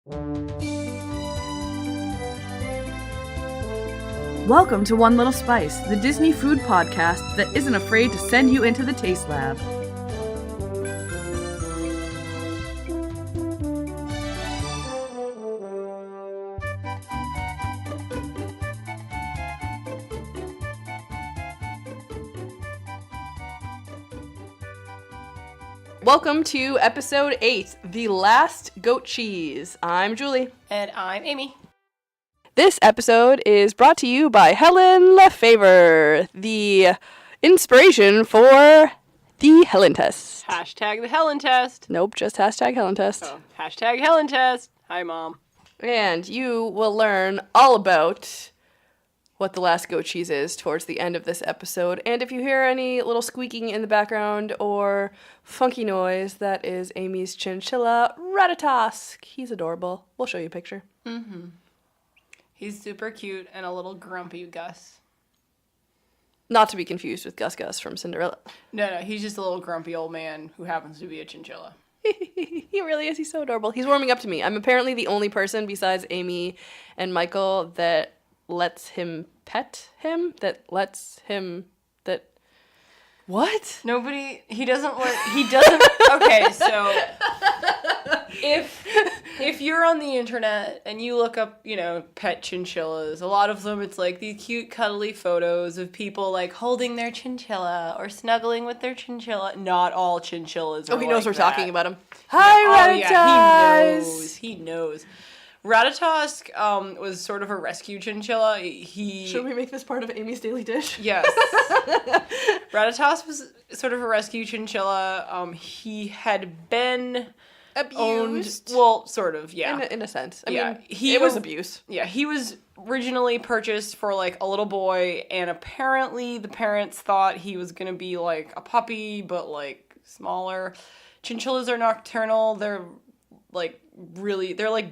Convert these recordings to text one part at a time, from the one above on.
Welcome to One Little Spice, the Disney food podcast that isn't afraid to send you into the taste lab. Welcome to episode 8, The Last Goat Cheese. I'm Julie. And I'm Amy. This episode is brought to you by Helen Lefevre, the inspiration for the Helen test. Hashtag the Helen test. Nope, just hashtag Helen test. Oh, hashtag Helen test. Hi, Mom. And you will learn all about what the last goat cheese is towards the end of this episode. And if you hear any little squeaking in the background or funky noise, that is Amy's chinchilla, Ratatosk. He's adorable. We'll show you a picture. Mm-hmm. He's super cute and a little grumpy Gus. Not to be confused with Gus Gus from Cinderella. No, he's just a little grumpy old man who happens to be a chinchilla. He really is. He's so adorable. He's warming up to me. I'm apparently the only person besides Amy and Michael that lets him pet him, that what? Nobody, he doesn't, okay, so, if you're on the internet and you look up, pet chinchillas, a lot of them, it's like these cute cuddly photos of people, like, holding their chinchilla or snuggling with their chinchilla. Not all chinchillas are he knows like we're that. talking about him. Hi, Ratatosk! Yeah, he knows. Ratatosk was sort of a rescue chinchilla. Should we make this part of Amy's daily dish? Yes. Ratatosk was sort of a rescue chinchilla. He had been abused. Well, sort of, yeah. In a sense. I mean, it was abuse. Yeah, he was originally purchased for, like, a little boy, and apparently the parents thought he was going to be, like, a puppy, but, like, smaller. Chinchillas are nocturnal. They're like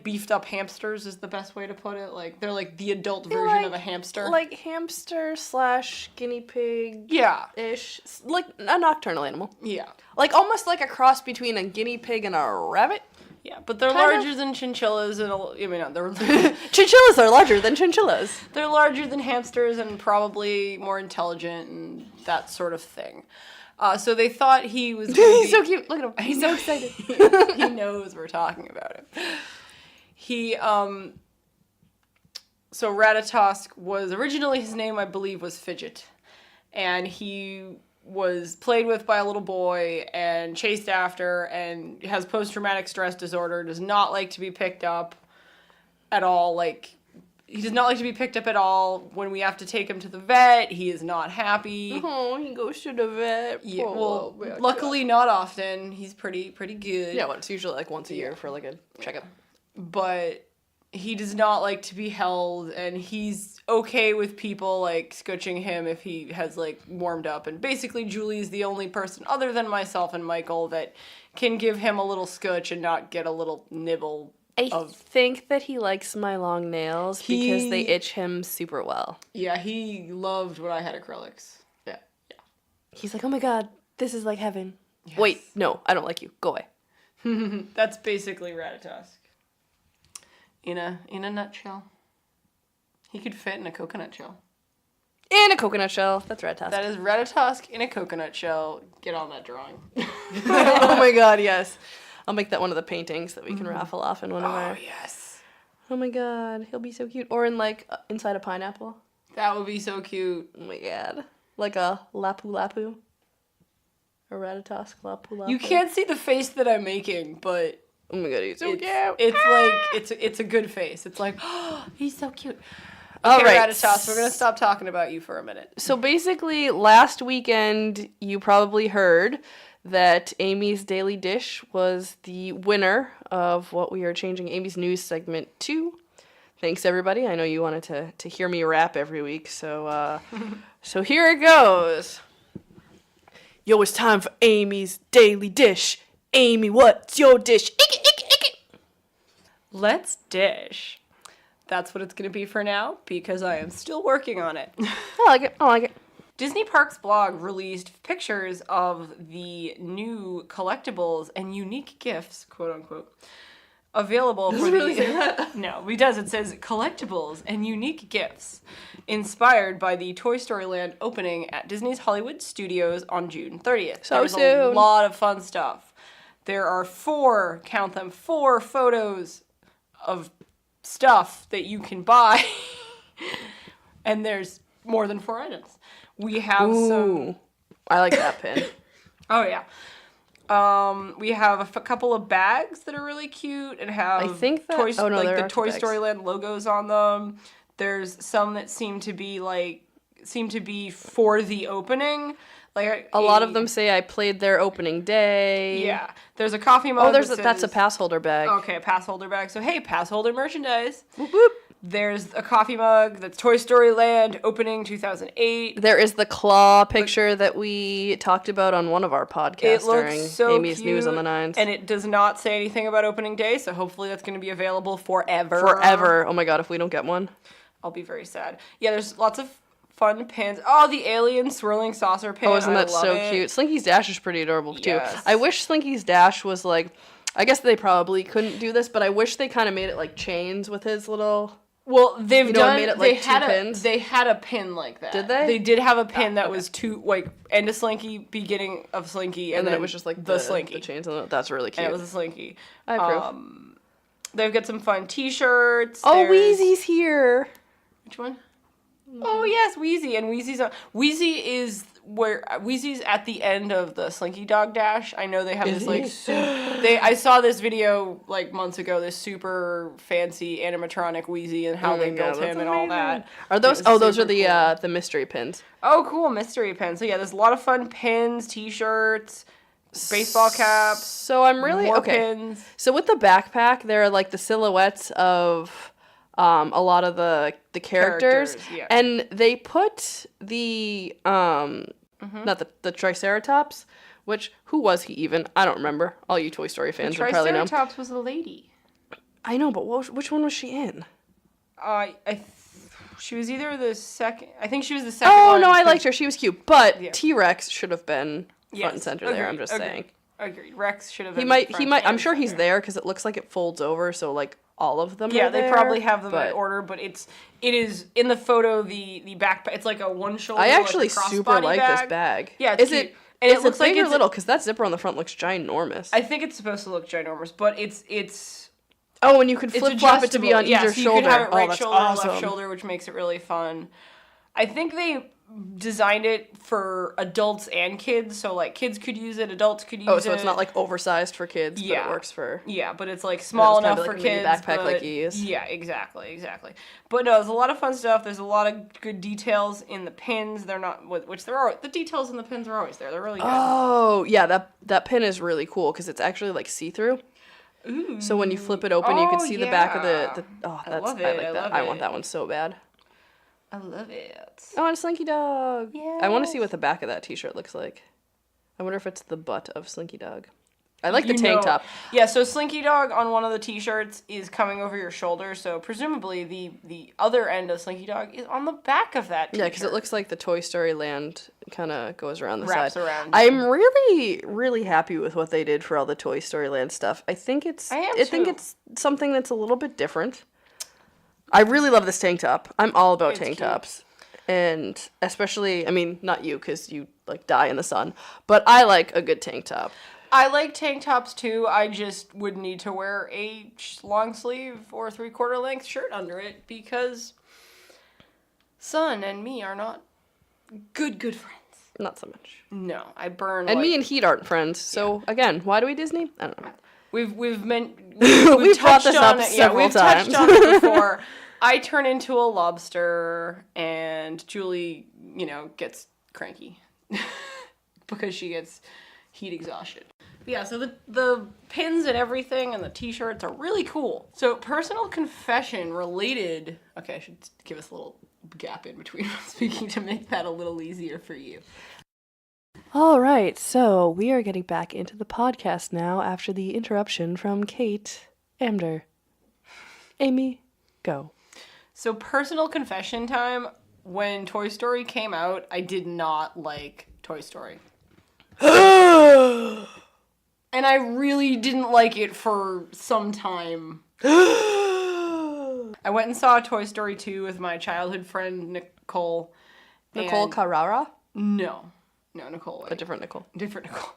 beefed up hamsters is the best way to put it. Like, they're like the adult version of a hamster. Like hamster / guinea pig. Yeah. Ish. Like a nocturnal animal. Yeah. Like almost like a cross between a guinea pig and a rabbit. Yeah, but they're larger than chinchillas and they're chinchillas are larger than chinchillas. They're larger than hamsters and probably more intelligent and that sort of thing. So they thought he was gonna He's so cute. Look at him. He's so excited. He knows we're talking about him. So Ratatosk was originally, his name I believe was Fidget. And he was played with by a little boy and chased after and has post-traumatic stress disorder, does not like to be picked up at all, he does not like to be picked up at all. When we have to take him to the vet, he is not happy. Oh, he goes to the vet. Yeah, well, luckily not often. He's pretty good. Yeah, well, it's usually like once a year for like a checkup. But he does not like to be held, and he's okay with people, like, scooching him if he has, like, warmed up. And basically, Julie is the only person, other than myself and Michael, that can give him a little scooch and not get a little nibble. I think that he likes my long nails because they itch him super well. Yeah, he loved when I had acrylics. Yeah. He's like, oh my god, this is like heaven. Yes. Wait, no, I don't like you. Go away. That's basically Ratatosk. In a nutshell. He could fit in a coconut shell. In a coconut shell. That's Ratatosk. That is Ratatosk in a coconut shell. Get on that drawing. Oh my god, yes. I'll make that one of the paintings that we can raffle off in one of our... Oh, yes. Oh my god, he'll be so cute. Or in, like, inside a pineapple. That would be so cute. Oh my god. Like a Lapu Lapu. A Ratatosk Lapu Lapu. You can't see the face that I'm making, but... Oh my god, he's so cute. It's a good face. It's like, oh, he's so cute. All Okay, right. Ratatosk, we're going to stop talking about you for a minute. So basically, last weekend, you probably heard that Amy's Daily Dish was the winner of what we are changing Amy's News segment to. Thanks, everybody. I know you wanted to hear me rap every week, so so here it goes. Yo, it's time for Amy's Daily Dish. Amy, what's your dish? Ick it, ick it, ick it. Let's dish. That's what it's going to be for now, because I am still working on it. I like it. I like it. Disney Parks blog released pictures of the new collectibles and unique gifts, quote unquote, available for Does it really say that? No, it does. It says collectibles and unique gifts inspired by the Toy Story Land opening at Disney's Hollywood Studios on June 30th. So There's soon. a lot of fun stuff. There are 4 photos of stuff that you can buy. And there's more than 4 items. We have some... I like that pin. Oh, yeah. We have a couple of bags that are really cute and have I think that... the Toy Story Land logos on them. There's some that seem to be for the opening. Like a lot of them say I played their opening day. Yeah. There's a coffee mug. That's a pass holder bag. Okay, a pass holder bag. So hey, pass holder merchandise. Whoop, whoop. There's a coffee mug that's Toy Story Land opening 2008. There is the claw picture that we talked about on one of our podcasts during Amy's cute, News on the Nines. And it does not say anything about opening day, so hopefully that's going to be available forever. Forever. Oh my god, if we don't get one. I'll be very sad. Yeah, there's lots of fun pins. Oh, the alien swirling saucer pin. Oh, isn't that so cute? Slinky's Dash is pretty adorable too. Yes. I wish Slinky's Dash was like, I guess they probably couldn't do this, but I wish they kind of made it like chains with his little... Well, they've made it like two pins. They had a pin like that. Did they? They did have a pin that was end of Slinky, beginning of Slinky, and then it was just like the Slinky. The chains. That's really cute. And it was a Slinky. I approve. They've got some fun T-shirts. Oh, Wheezy's here. Which one? Oh yes, Wheezy, and Wheezy's at the end of the Slinky Dog Dash. I know they have this like I saw this video like months ago. This super fancy animatronic Wheezy and how they built him and all that. Are those? Oh, those are the mystery pins. Oh, cool, mystery pins. So yeah, there's a lot of fun pins, T-shirts, baseball caps. So I'm really more pins. So with the backpack, there are like the silhouettes of. A lot of the characters, yeah. And they put the not the Triceratops, which who was he even? I don't remember. All you Toy Story fans would probably know. Triceratops was a lady. I know, but which one was she in? She was either the second. I think she was the second. Oh one no, I liked her. She was cute, but yeah. T-Rex should have been front and center there. I'm just saying. Agreed. Rex should have been. He might. I'm sure he's there because it looks like it folds over. So like. All of them. Yeah, are there, they probably have them in order, but it is in the photo. The backpack. It's like a one shoulder. I actually like super like bag. this bag. Yeah, it's cute. It? And it looks like it's little because that zipper on the front looks ginormous. I think it's supposed to look ginormous, but it's. Oh, and you can flip flop it to be on either shoulder. You can have it right that's shoulder, awesome. left shoulder, which makes it really fun. I think they designed it for adults and kids, so like kids could use it, adults could use it. Oh, so it's not like oversized for kids, but it works for... Yeah, but it's like small enough for kids. Backpack like you use. Yeah, exactly. But no, there's a lot of fun stuff. There's a lot of good details in the pins. They're not, the details in the pins are always there. They're really good. Oh, yeah, that pin is really cool because it's actually like see-through. Ooh. So when you flip it open, you can see the back of the I love it. I like that. I want that one so bad. I love it. I want a Slinky Dog. Yeah. I want to see what the back of that t-shirt looks like. I wonder if it's the butt of Slinky Dog. I like the tank top. Yeah, so Slinky Dog on one of the t-shirts is coming over your shoulder, so presumably the other end of Slinky Dog is on the back of that t-shirt. Yeah, because it looks like the Toy Story Land kind of goes around the Wraps side. around. I'm really, really happy with what they did for all the Toy Story Land stuff. I think it's something that's a little bit different. I really love this tank top. I'm all about tank tops. And especially, I mean, not you, because you, like, die in the sun. But I like a good tank top. I like tank tops, too. I just would need to wear a long sleeve or 3/4 length shirt under it, because Sun and me are not good friends. Not so much. No, I burn. And me and Heat aren't friends. So, again, why do we Disney? I don't know. We've brought this up several times. We've touched on it before. I turn into a lobster, and Julie, gets cranky because she gets heat exhausted. But yeah, so the pins and everything and the t-shirts are really cool. So personal confession related. Okay, I should give us a little gap in between speaking to make that a little easier for you. All right, so we are getting back into the podcast now after the interruption from Kate Amder. Amy, go. So personal confession time, when Toy Story came out, I did not like Toy Story. And I really didn't like it for some time. I went and saw Toy Story 2 with my childhood friend Nicole. Nicole Carrara? No, Nicole White. A different Nicole. Different Nicole.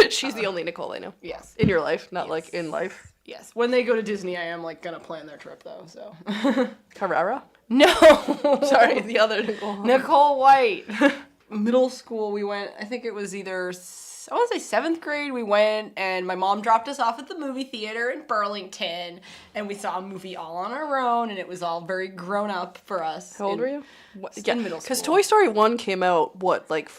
She's the only Nicole I know. Yes. In your life, not Yes. like in life. Yes. When they go to Disney, I am like gonna plan their trip though. So. Carrara? No. Sorry, the other Nicole. Nicole White. Middle school, we went. I think it was either. I want to say 7th grade. We went, and my mom dropped us off at the movie theater in Burlington, and we saw a movie all on our own, and it was all very grown up for us. How old were you? Yeah, in middle school. Because Toy Story 1 came out, like,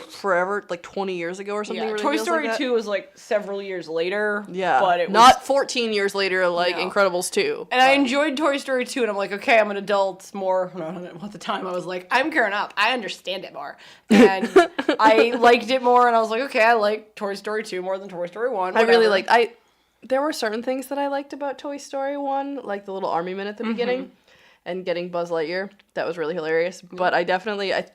forever? Like 20 years ago or something? Yeah, Really Toy feels Story like 2 was, like, several years later. Yeah. But it was... Not 14 years later, like No. Incredibles 2. And I enjoyed Toy Story 2, and I'm like, okay, I'm an adult more. No, at the time, I was like, I'm grown up. I understand it more. And I liked it more, and I was like, okay, I like Toy Story 2 more than Toy Story 1. I really liked... There were certain things that I liked about Toy Story 1, like the little army men at the beginning, and getting Buzz Lightyear. That was really hilarious. But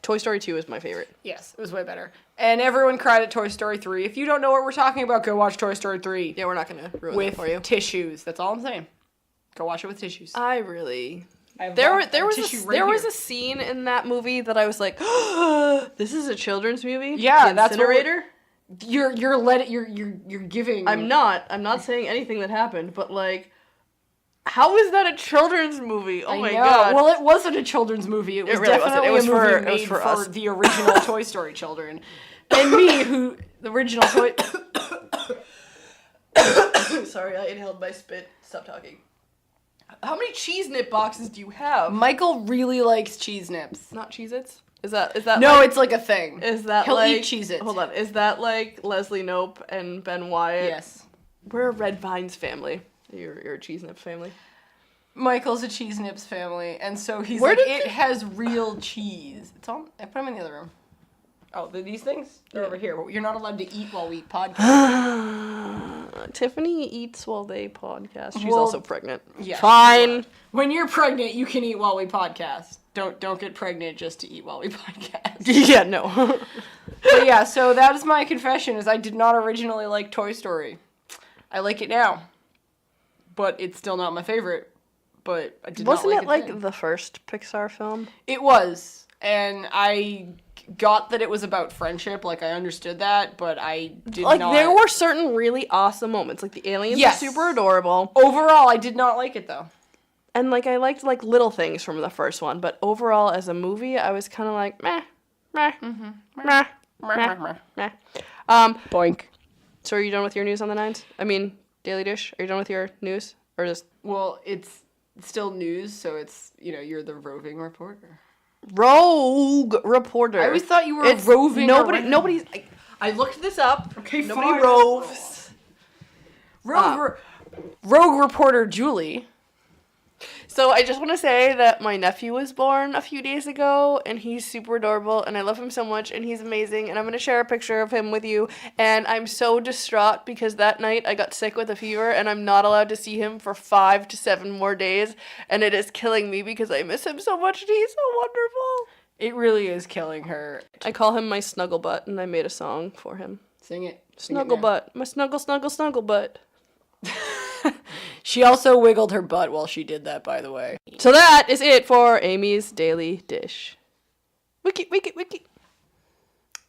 Toy Story 2 is my favorite. Yes, it was way better. And everyone cried at Toy Story 3. If you don't know what we're talking about, go watch Toy Story 3. Yeah, we're not going to ruin with it for you. tissues. That's all I'm saying. Go watch it with tissues. I really... There There was a scene in that movie that I was like, oh, this is a children's movie? Yeah, The that's Incinerator? You're giving. I'm not saying anything that happened, but like, how is that a children's movie? Oh I my know. god. Well, it wasn't a children's movie. It was really wasn't. definitely It was a movie for made for us. the original Toy Story children. And me, who the original Toy. Sorry, I inhaled my spit. Stop talking. How many cheese nip boxes do you have? Michael really likes cheese nips. Not Cheez-Its? Is that No, like, it's like a thing. is that He'll like eat Cheez-Its. Hold on. Is that like Leslie Knope and Ben Wyatt? Yes. We're a Red Vines family. You're a cheese nip family. Michael's a cheese nips family, and so he's Where like, did it has real cheese. It's on. I put them in the other room. Oh, these things? They're over here. You're not allowed to eat while we podcast. Tiffany eats while they podcast. She's Well, also pregnant. Yeah. Fine. When you're pregnant, you can eat while we podcast. Don't get pregnant just to eat while we podcast. Yeah, no. But yeah, so that is my confession, is I did not originally like Toy Story. I like it now. But it's still not my favorite. But I did Wasn't not like it it like then. the first Pixar film? It was. And I got that it was about friendship. Like, I understood that, but I did Like, not... there were certain really awesome moments. Like, the aliens Yes. were super adorable. Overall, I did not like it, though. And, like, I liked, like, little things from the first one. But overall, as a movie, I was kind of like, meh, meh, meh, meh, meh. Boink. So are you done with your news on the nines? I mean, Daily Dish, are you done with your news? Or just... Well, it's still news, so it's, you're the roving reporter. Rogue reporter. I always thought you were a roving Nobody's... I looked this up. Okay, Nobody fine. roves. Rogue reporter Julie. So I just want to say that my nephew was born a few days ago, and he's super adorable, and I love him so much, and he's amazing, and I'm going to share a picture of him with you, and I'm so distraught because that night I got sick with a fever, and I'm not allowed to see him for 5 to 7 more days, and it is killing me because I miss him so much, and he's so wonderful. It really is killing her. I call him my snuggle butt, and I made a song for him. Sing it. Snuggle butt. My snuggle, snuggle, snuggle butt. She also wiggled her butt while she did that, by the way. So that is it for Amy's Daily Dish. Wiki.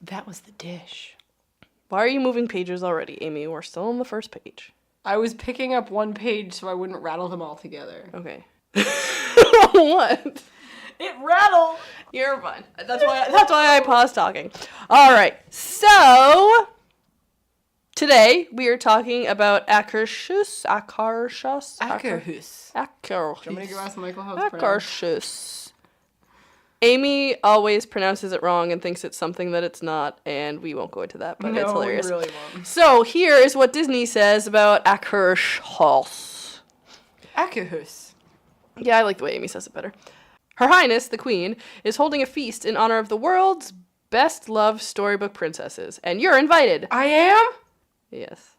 That was the dish. Why are you moving pages already, Amy? We're still on the first page. I was picking up one page so I wouldn't rattle them all together. Okay. What? It rattled! You're fine. That's why I paused talking. All right. So today we are talking about Akershus. Akershus. Akershus. Do you want me to go ask Michael how it's pronounced? Akershus. Amy always pronounces it wrong and thinks it's something that it's not, and we won't go into that, but it's hilarious. No, we really won't. So here is what Disney says about Akershus. Akershus. Yeah, I like the way Amy says it better. Her Highness, the Queen, is holding a feast in honor of the world's best-loved storybook princesses, and you're invited. I am? Yes.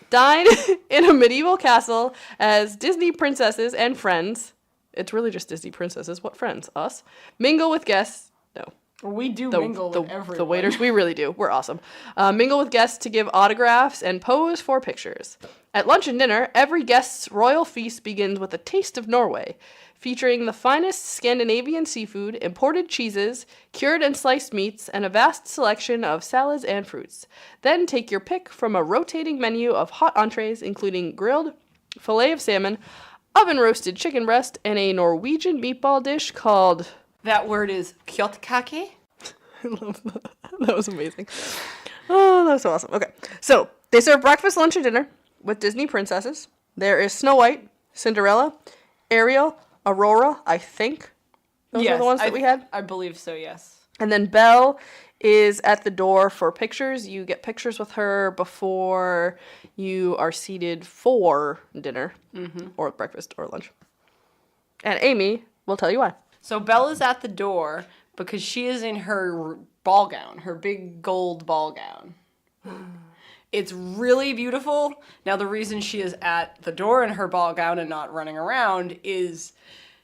Dine in a medieval castle as Disney princesses and friends. It's really just Disney princesses. What friends? Us. Mingle with guests. No. We do mingle with everyone. The waiters, we really do. We're awesome. Mingle with guests to give autographs and pose for pictures. At lunch and dinner, every guest's royal feast begins with a taste of Norway, featuring the finest Scandinavian seafood, imported cheeses, cured and sliced meats, and a vast selection of salads and fruits. Then take your pick from a rotating menu of hot entrees, including grilled fillet of salmon, oven-roasted chicken breast, and a Norwegian meatball dish called... That word is kjøttkake. I love that. That was amazing. Oh, that was so awesome. Okay, so they serve breakfast, lunch, and dinner with Disney princesses. There is Snow White, Cinderella, Ariel, Aurora, I think. Those are the ones that we had. I believe so, yes. And then Belle is at the door for pictures. You get pictures with her before you are seated for dinner or breakfast or lunch. And Amy will tell you why. So Belle is at the door because she is in her ball gown, her big gold ball gown. It's really beautiful. Now, the reason she is at the door in her ball gown and not running around is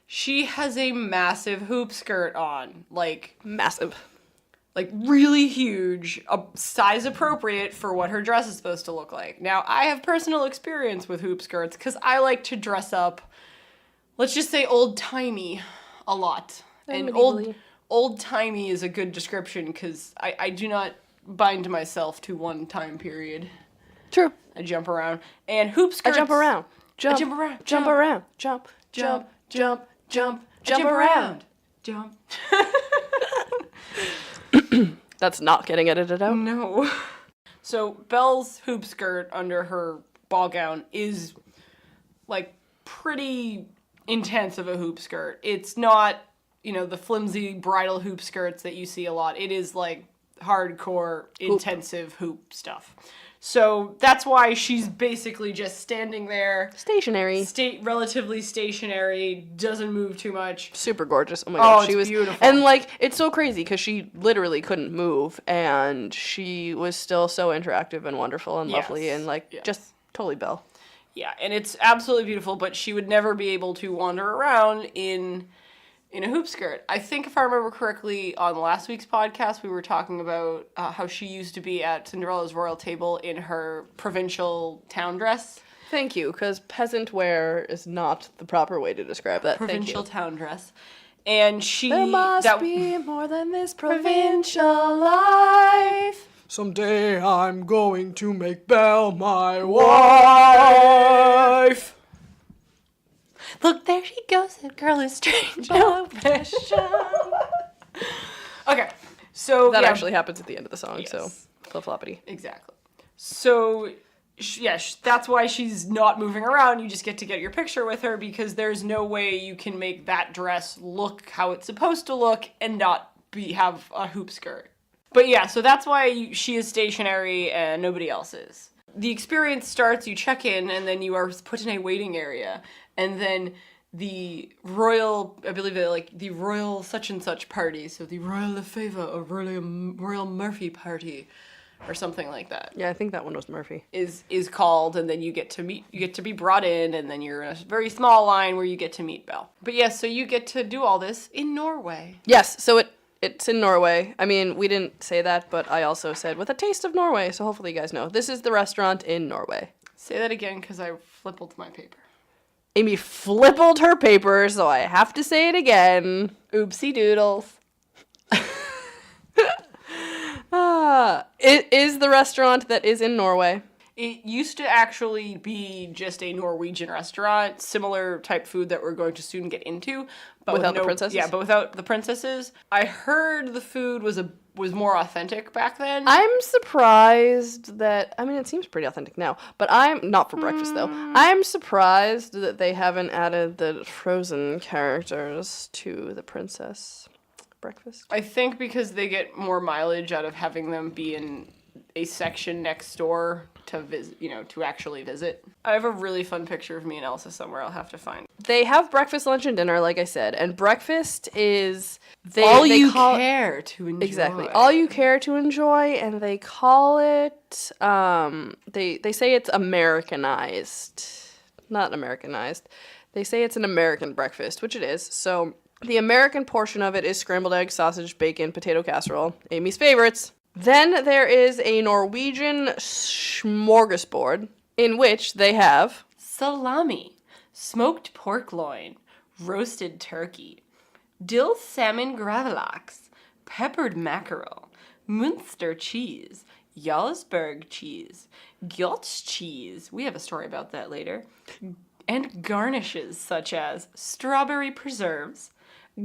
she has a massive hoop skirt on. Massive. Really huge, size appropriate for what her dress is supposed to look like. Now, I have personal experience with hoop skirts because I like to dress up, let's just say old-timey, a lot. And old-timey is a good description because I do not bind myself to one time period. True. I jump around. And hoop skirts... I jump around. I jump around. Jump around. Jump. Jump. Jump. Jump. Jump around. Jump. That's not getting edited out. No. So Belle's hoop skirt under her ball gown is pretty intense of a hoop skirt. It's not, the flimsy bridal hoop skirts that you see a lot. It is hardcore, intensive hoop stuff. So that's why she's basically just standing there. Stationary. Relatively stationary, doesn't move too much. Super gorgeous. Oh my gosh, she was beautiful. And it's so crazy because she literally couldn't move and she was still so interactive and wonderful and lovely and just totally Belle. Yeah, and it's absolutely beautiful, but she would never be able to wander around in a hoop skirt. I think if I remember correctly, on last week's podcast, we were talking about how she used to be at Cinderella's royal table in her provincial town dress. Thank you, because peasant wear is not the proper way to describe that. Provincial town dress. And There must be more than this provincial life. Someday I'm going to make Belle my wife. Look, there she goes, that girl is strange. Profession. Okay, so that actually happens at the end of the song, yes. So flip-floppity. Exactly. So, that's why she's not moving around. You just get to get your picture with her because there's no way you can make that dress look how it's supposed to look and not have a hoop skirt. But yeah, so that's why she is stationary and nobody else is. The experience starts, you check in, and then you are put in a waiting area. And then the royal, I believe the royal such and such party, so the Royal Lefevre or Royal Murphy party, or something like that. Yeah, I think that one was Murphy. Is called, and then you get to be brought in, and then you're in a very small line where you get to meet Belle. But yes, so you get to do all this in Norway. Yes, so it's in Norway. I mean, we didn't say that, but I also said with a taste of Norway, so hopefully you guys know. This is the restaurant in Norway. Say that again, because I flippled my paper. Amy flippled her paper, so I have to say it again. Oopsie doodles. It is the restaurant that is in Norway. It used to actually be just a Norwegian restaurant, similar type food that we're going to soon get into. But without the princesses? Yeah, but without the princesses. I heard the food was more authentic back then. I'm surprised that, it seems pretty authentic now, but I'm, not for breakfast though, I'm surprised that they haven't added the Frozen characters to the princess breakfast. I think because they get more mileage out of having them be in a section next door to visit, to actually visit. I have a really fun picture of me and Elsa somewhere I'll have to find. They have breakfast, lunch, and dinner, like I said, and breakfast is all you care to enjoy. Exactly, all you care to enjoy, and they call it. They say it's Americanized, not Americanized. They say it's an American breakfast, which it is. So The American portion of it is scrambled eggs, sausage, bacon, potato casserole. Amy's favorites. Then there is a Norwegian smorgasbord in which they have Salami, smoked pork loin, roasted turkey, dill salmon gravlax, peppered mackerel, Munster cheese, Jarlsberg cheese, Gyots cheese. We have a story about that later. And garnishes such as strawberry preserves,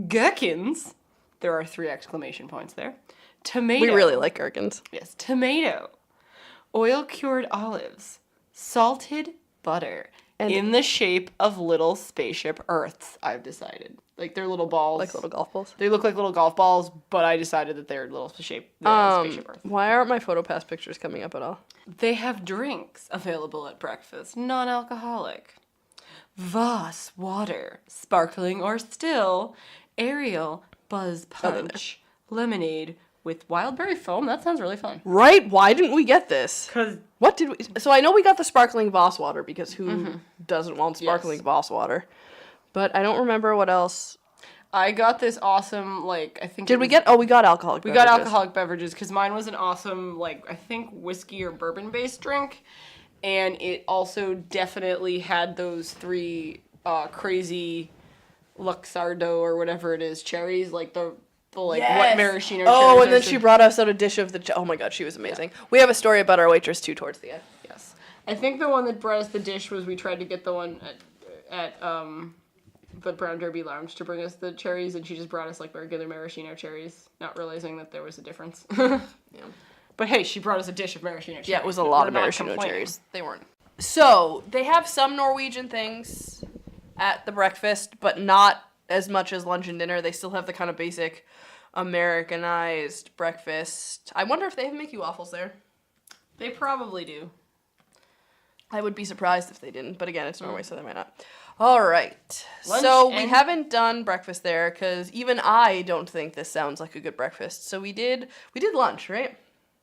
gherkins. There are 3 exclamation points there. Tomato. we really like gherkins. Yes, tomato, oil-cured olives, salted butter, And- in the shape of little spaceship Earths, I've decided. Like, they're little balls. Like little golf balls. They look like little golf balls, but I decided that they're little spaceship Earths. Why aren't my PhotoPass pictures coming up at all? They have drinks available at breakfast, non-alcoholic. Voss water, sparkling or still, Ariel buzz punch, lemonade with wild berry foam. That sounds really fun. Right? Why didn't we get this? 'Cause What did we... So I know we got the sparkling Voss water because who doesn't want sparkling Yes. Voss water? But I don't remember what else. I got this awesome, like, I think... Did we get... Oh, we got alcoholic We beverages. got alcoholic beverages because mine was an awesome, like, I think whiskey or bourbon-based drink. And it also definitely had those 3 crazy Luxardo or whatever it is, cherries, like the like what maraschino cherries. Oh, and are then so- she brought us out a dish of the... Oh my god, she was amazing. We have a story about our waitress too towards the end. Yes. I think the one that brought us the dish was we tried to get the one at the Brown Derby Lounge to bring us the cherries, and she just brought us like regular maraschino cherries, not realizing that there was a difference. Yeah. But hey, she brought us a dish of maraschino cherries. Yeah, it was a lot We're of not maraschino complaining. cherries. They weren't. So, they have some Norwegian things at the breakfast, but not as much as lunch and dinner. They still have the kind of basic Americanized breakfast. I wonder if they have Mickey waffles there. They probably do. I would be surprised if they didn't, but again, it's Norway, so they might not. All right. Lunch so we and- haven't done breakfast there because even I don't think this sounds like a good breakfast. So we did lunch, right?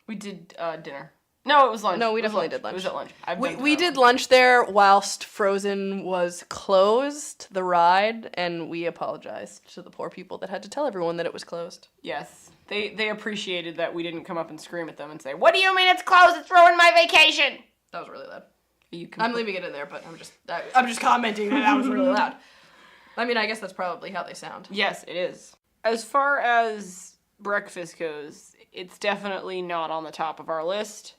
We did dinner. No, it was lunch. No, we It was definitely lunch. did lunch. It was at lunch. I've We been to we that did one. lunch there whilst Frozen was closed, the ride, and we apologized to the poor people that had to tell everyone that it was closed. Yes. They appreciated that we didn't come up and scream at them and say, "What do you mean it's closed? It's ruined my vacation!" That was really loud. You I'm leaving it in there, but I'm just commenting that was really loud. I mean, I guess that's probably how they sound. Yes, it is. As far as breakfast goes, it's definitely not on the top of our list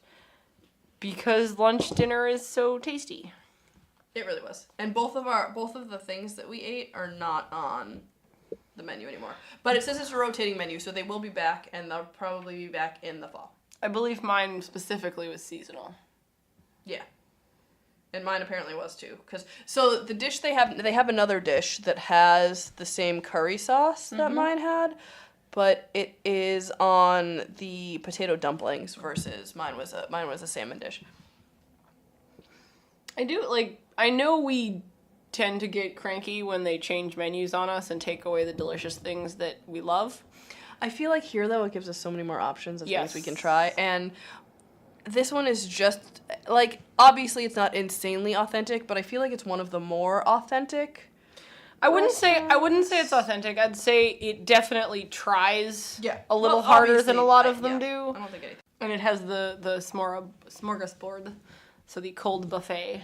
because lunch dinner is so tasty. It really was. And both of the things that we ate are not on the menu anymore. But it says it's a rotating menu, so they will be back, and they'll probably be back in the fall. I believe mine specifically was seasonal. Yeah. And mine apparently was too. So the dish they have another dish that has the same curry sauce that mine had, but it is on the potato dumplings versus mine was a salmon dish. I know we tend to get cranky when they change menus on us and take away the delicious things that we love. I feel like here though it gives us so many more options of Yes. things we can try, and this one is just like obviously it's not insanely authentic, but I feel like it's one of the more authentic. I wouldn't say it's authentic. I'd say it definitely tries Yeah. a little Well, harder than a obviously, lot of them do. I don't think anything. And it has the smorgasbord, so the cold buffet.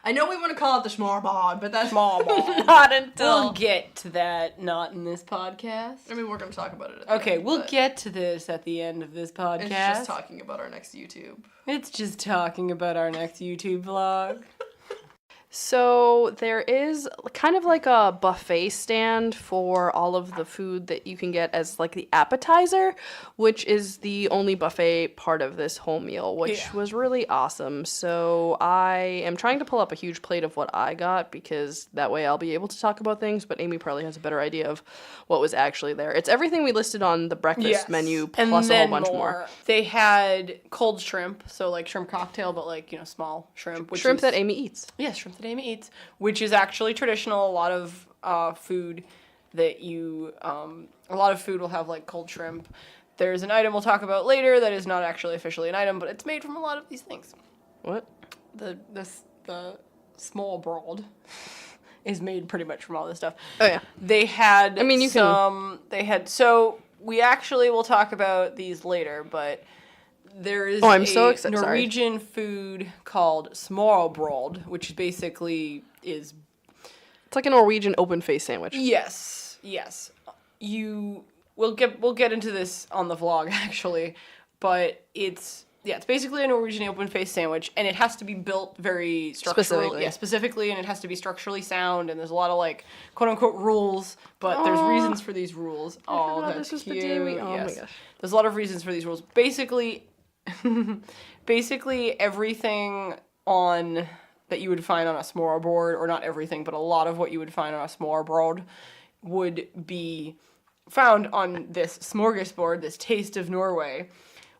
I know we want to call it the smorgasbord, but that's Smorgasbord. not until. We'll get to that, not in this podcast. I mean, we're going to talk about it. At the Okay, end, we'll but get to this at the end of this podcast. It's just talking about our next YouTube. It's just talking about our next YouTube vlog. So there is kind of like a buffet stand for all of the food that you can get as like the appetizer, which is the only buffet part of this whole meal, which was really awesome. So I am trying to pull up a huge plate of what I got because that way I'll be able to talk about things, but Amy probably has a better idea of what was actually there. It's everything we listed on the breakfast menu plus a whole bunch more. They had cold shrimp, so like shrimp cocktail, but like, small shrimp. Shrimp that Amy eats. Yes, shrimp that Amy eats, which is actually traditional. A lot of food that a lot of food will have like cold shrimp. There's an item we'll talk about later that is not actually officially an item, but it's made from a lot of these things. What? The small broad is made pretty much from all this stuff. Oh yeah. They had I mean, you some, they had, so we actually will talk about these later, but there is I'm so excited. Norwegian food called smørrebrød, which basically is... It's like a Norwegian open-faced sandwich. Yes. We'll get into this on the vlog, actually, but it's basically a Norwegian open-faced sandwich, and it has to be built very structurally. Specifically, and it has to be structurally sound, and there's a lot of, like, quote-unquote rules, but there's reasons for these rules. Oh, that's this was cute. the day we... Oh, Yes. my gosh. There's a lot of reasons for these rules. Basically, everything on... that you would find on a smørrebrød, or not everything, but a lot of what you would find on a smørrebrød would be found on this smorgasbord, this taste of Norway,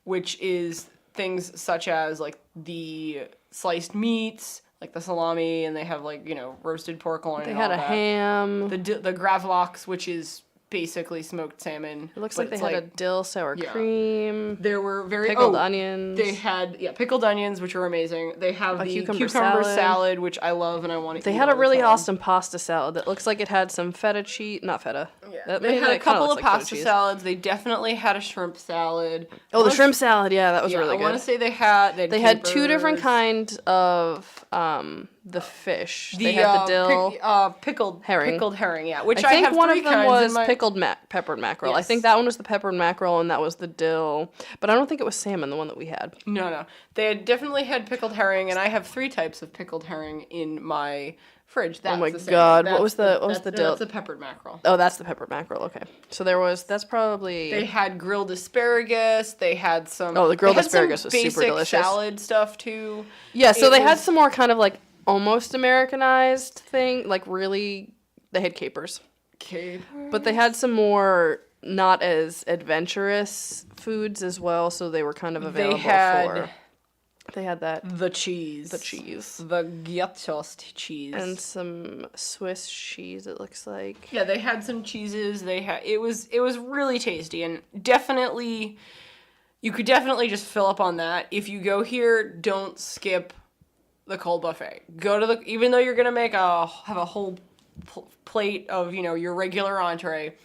which is things such as, like, the sliced meats, like the salami, and they have, like, you know, roasted pork loin. They had a ham. The gravlax, which is basically smoked salmon. It looks like they had a dill sour cream. There were pickled onions. They had pickled onions, which are amazing. They have the cucumber salad, which I love and I want to eat. They had a really awesome pasta salad that looks like it had some feta cheese, not feta. Yeah. They had a couple of pasta salads. They definitely had a shrimp salad. Oh, the shrimp salad, yeah, that was really good. I want to say they had two different kinds of the fish. They had the dill, pickled herring. Pickled herring, yeah. Which I think have one of three them kinds was pickled peppered mackerel. Yes. I think that one was the peppered mackerel and that was the dill. But I don't think it was salmon, the one that we had. No. They had definitely had pickled herring, and I have 3 types of pickled herring in my fridge. That's oh my god, what was the dill? That's the peppered mackerel. Oh, that's the peppered mackerel. Okay, so that's probably. They had grilled asparagus. They had some. Oh, the grilled asparagus was super delicious. Salad stuff too. Yeah, so they had some more kind of like almost Americanized thing, like really. They had capers. But they had some more not as adventurous foods as well, so they were kind of available They had that. The cheese. The Akershus cheese. And some Swiss cheese, it looks like. Yeah, they had some cheeses. It was really tasty, and definitely, you could definitely just fill up on that. If you go here, don't skip the cold buffet. Go to even though you're gonna have a whole plate of, you know, your regular entree,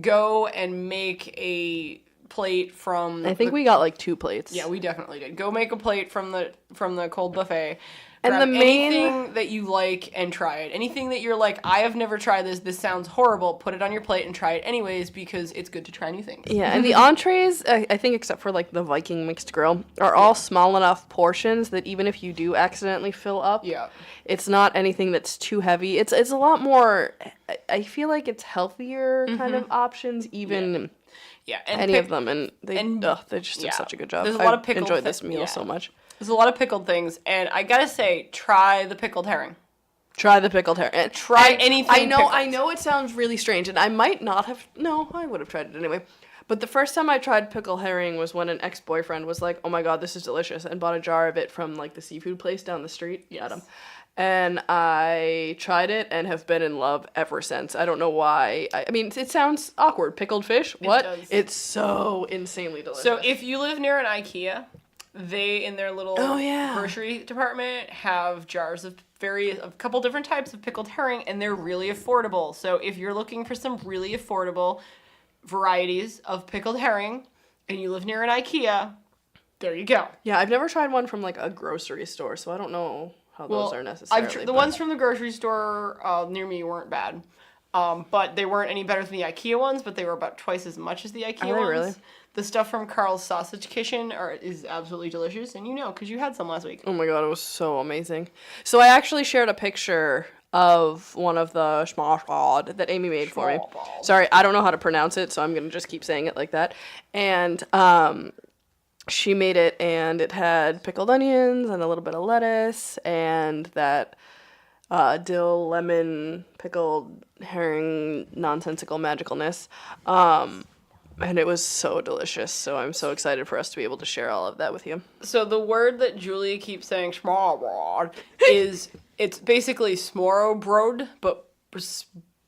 go and make a plate from... I think we got like 2 plates. Yeah, we definitely did. Go make a plate from the cold buffet. And grab the main... anything that you like and try it. Anything that you're like, I have never tried this sounds horrible, put it on your plate and try it anyways, because it's good to try new things. Yeah, and the entrees, I think except for like the Viking mixed grill, are all small enough portions that even if you do accidentally fill up, it's not anything that's too heavy. It's a lot more, I feel like it's healthier kind of options, even... Yeah, and any of them, and they just did such a good job. There's a lot of pickled enjoyed this meal so much. There's a lot of pickled things, and I gotta say, try the pickled herring. Try the pickled herring. And try anything. I know it sounds really strange, and I might not have. No, I would have tried it anyway. But the first time I tried pickled herring was when an ex-boyfriend was like, "Oh my god, this is delicious," and bought a jar of it from like the seafood place down the street. Yes. And I tried it and have been in love ever since. I don't know why. I mean, it sounds awkward. Pickled fish? What? It does. It's so insanely delicious. So if you live near an IKEA, they, in their little grocery department, have jars of a couple different types of pickled herring, and they're really affordable. So if you're looking for some really affordable varieties of pickled herring, and you live near an IKEA, there you go. Yeah, I've never tried one from like a grocery store, so I don't know how those are necessarily. The ones from the grocery store near me weren't bad. But they weren't any better than the IKEA ones, but they were about twice as much as the IKEA ones. Really? The stuff from Carl's Sausage Kitchen is absolutely delicious, and you know, because you had some last week. Oh my god, it was so amazing. So I actually shared a picture of one of the schmarrbrød that Amy made for me. Sorry, I don't know how to pronounce it, so I'm going to just keep saying it like that. And she made it, and it had pickled onions and a little bit of lettuce and that dill, lemon, pickled herring, nonsensical magicalness. And it was so delicious, so I'm so excited for us to be able to share all of that with you. So the word that Julia keeps saying, schmarrbrød, it's basically smørrebrød, but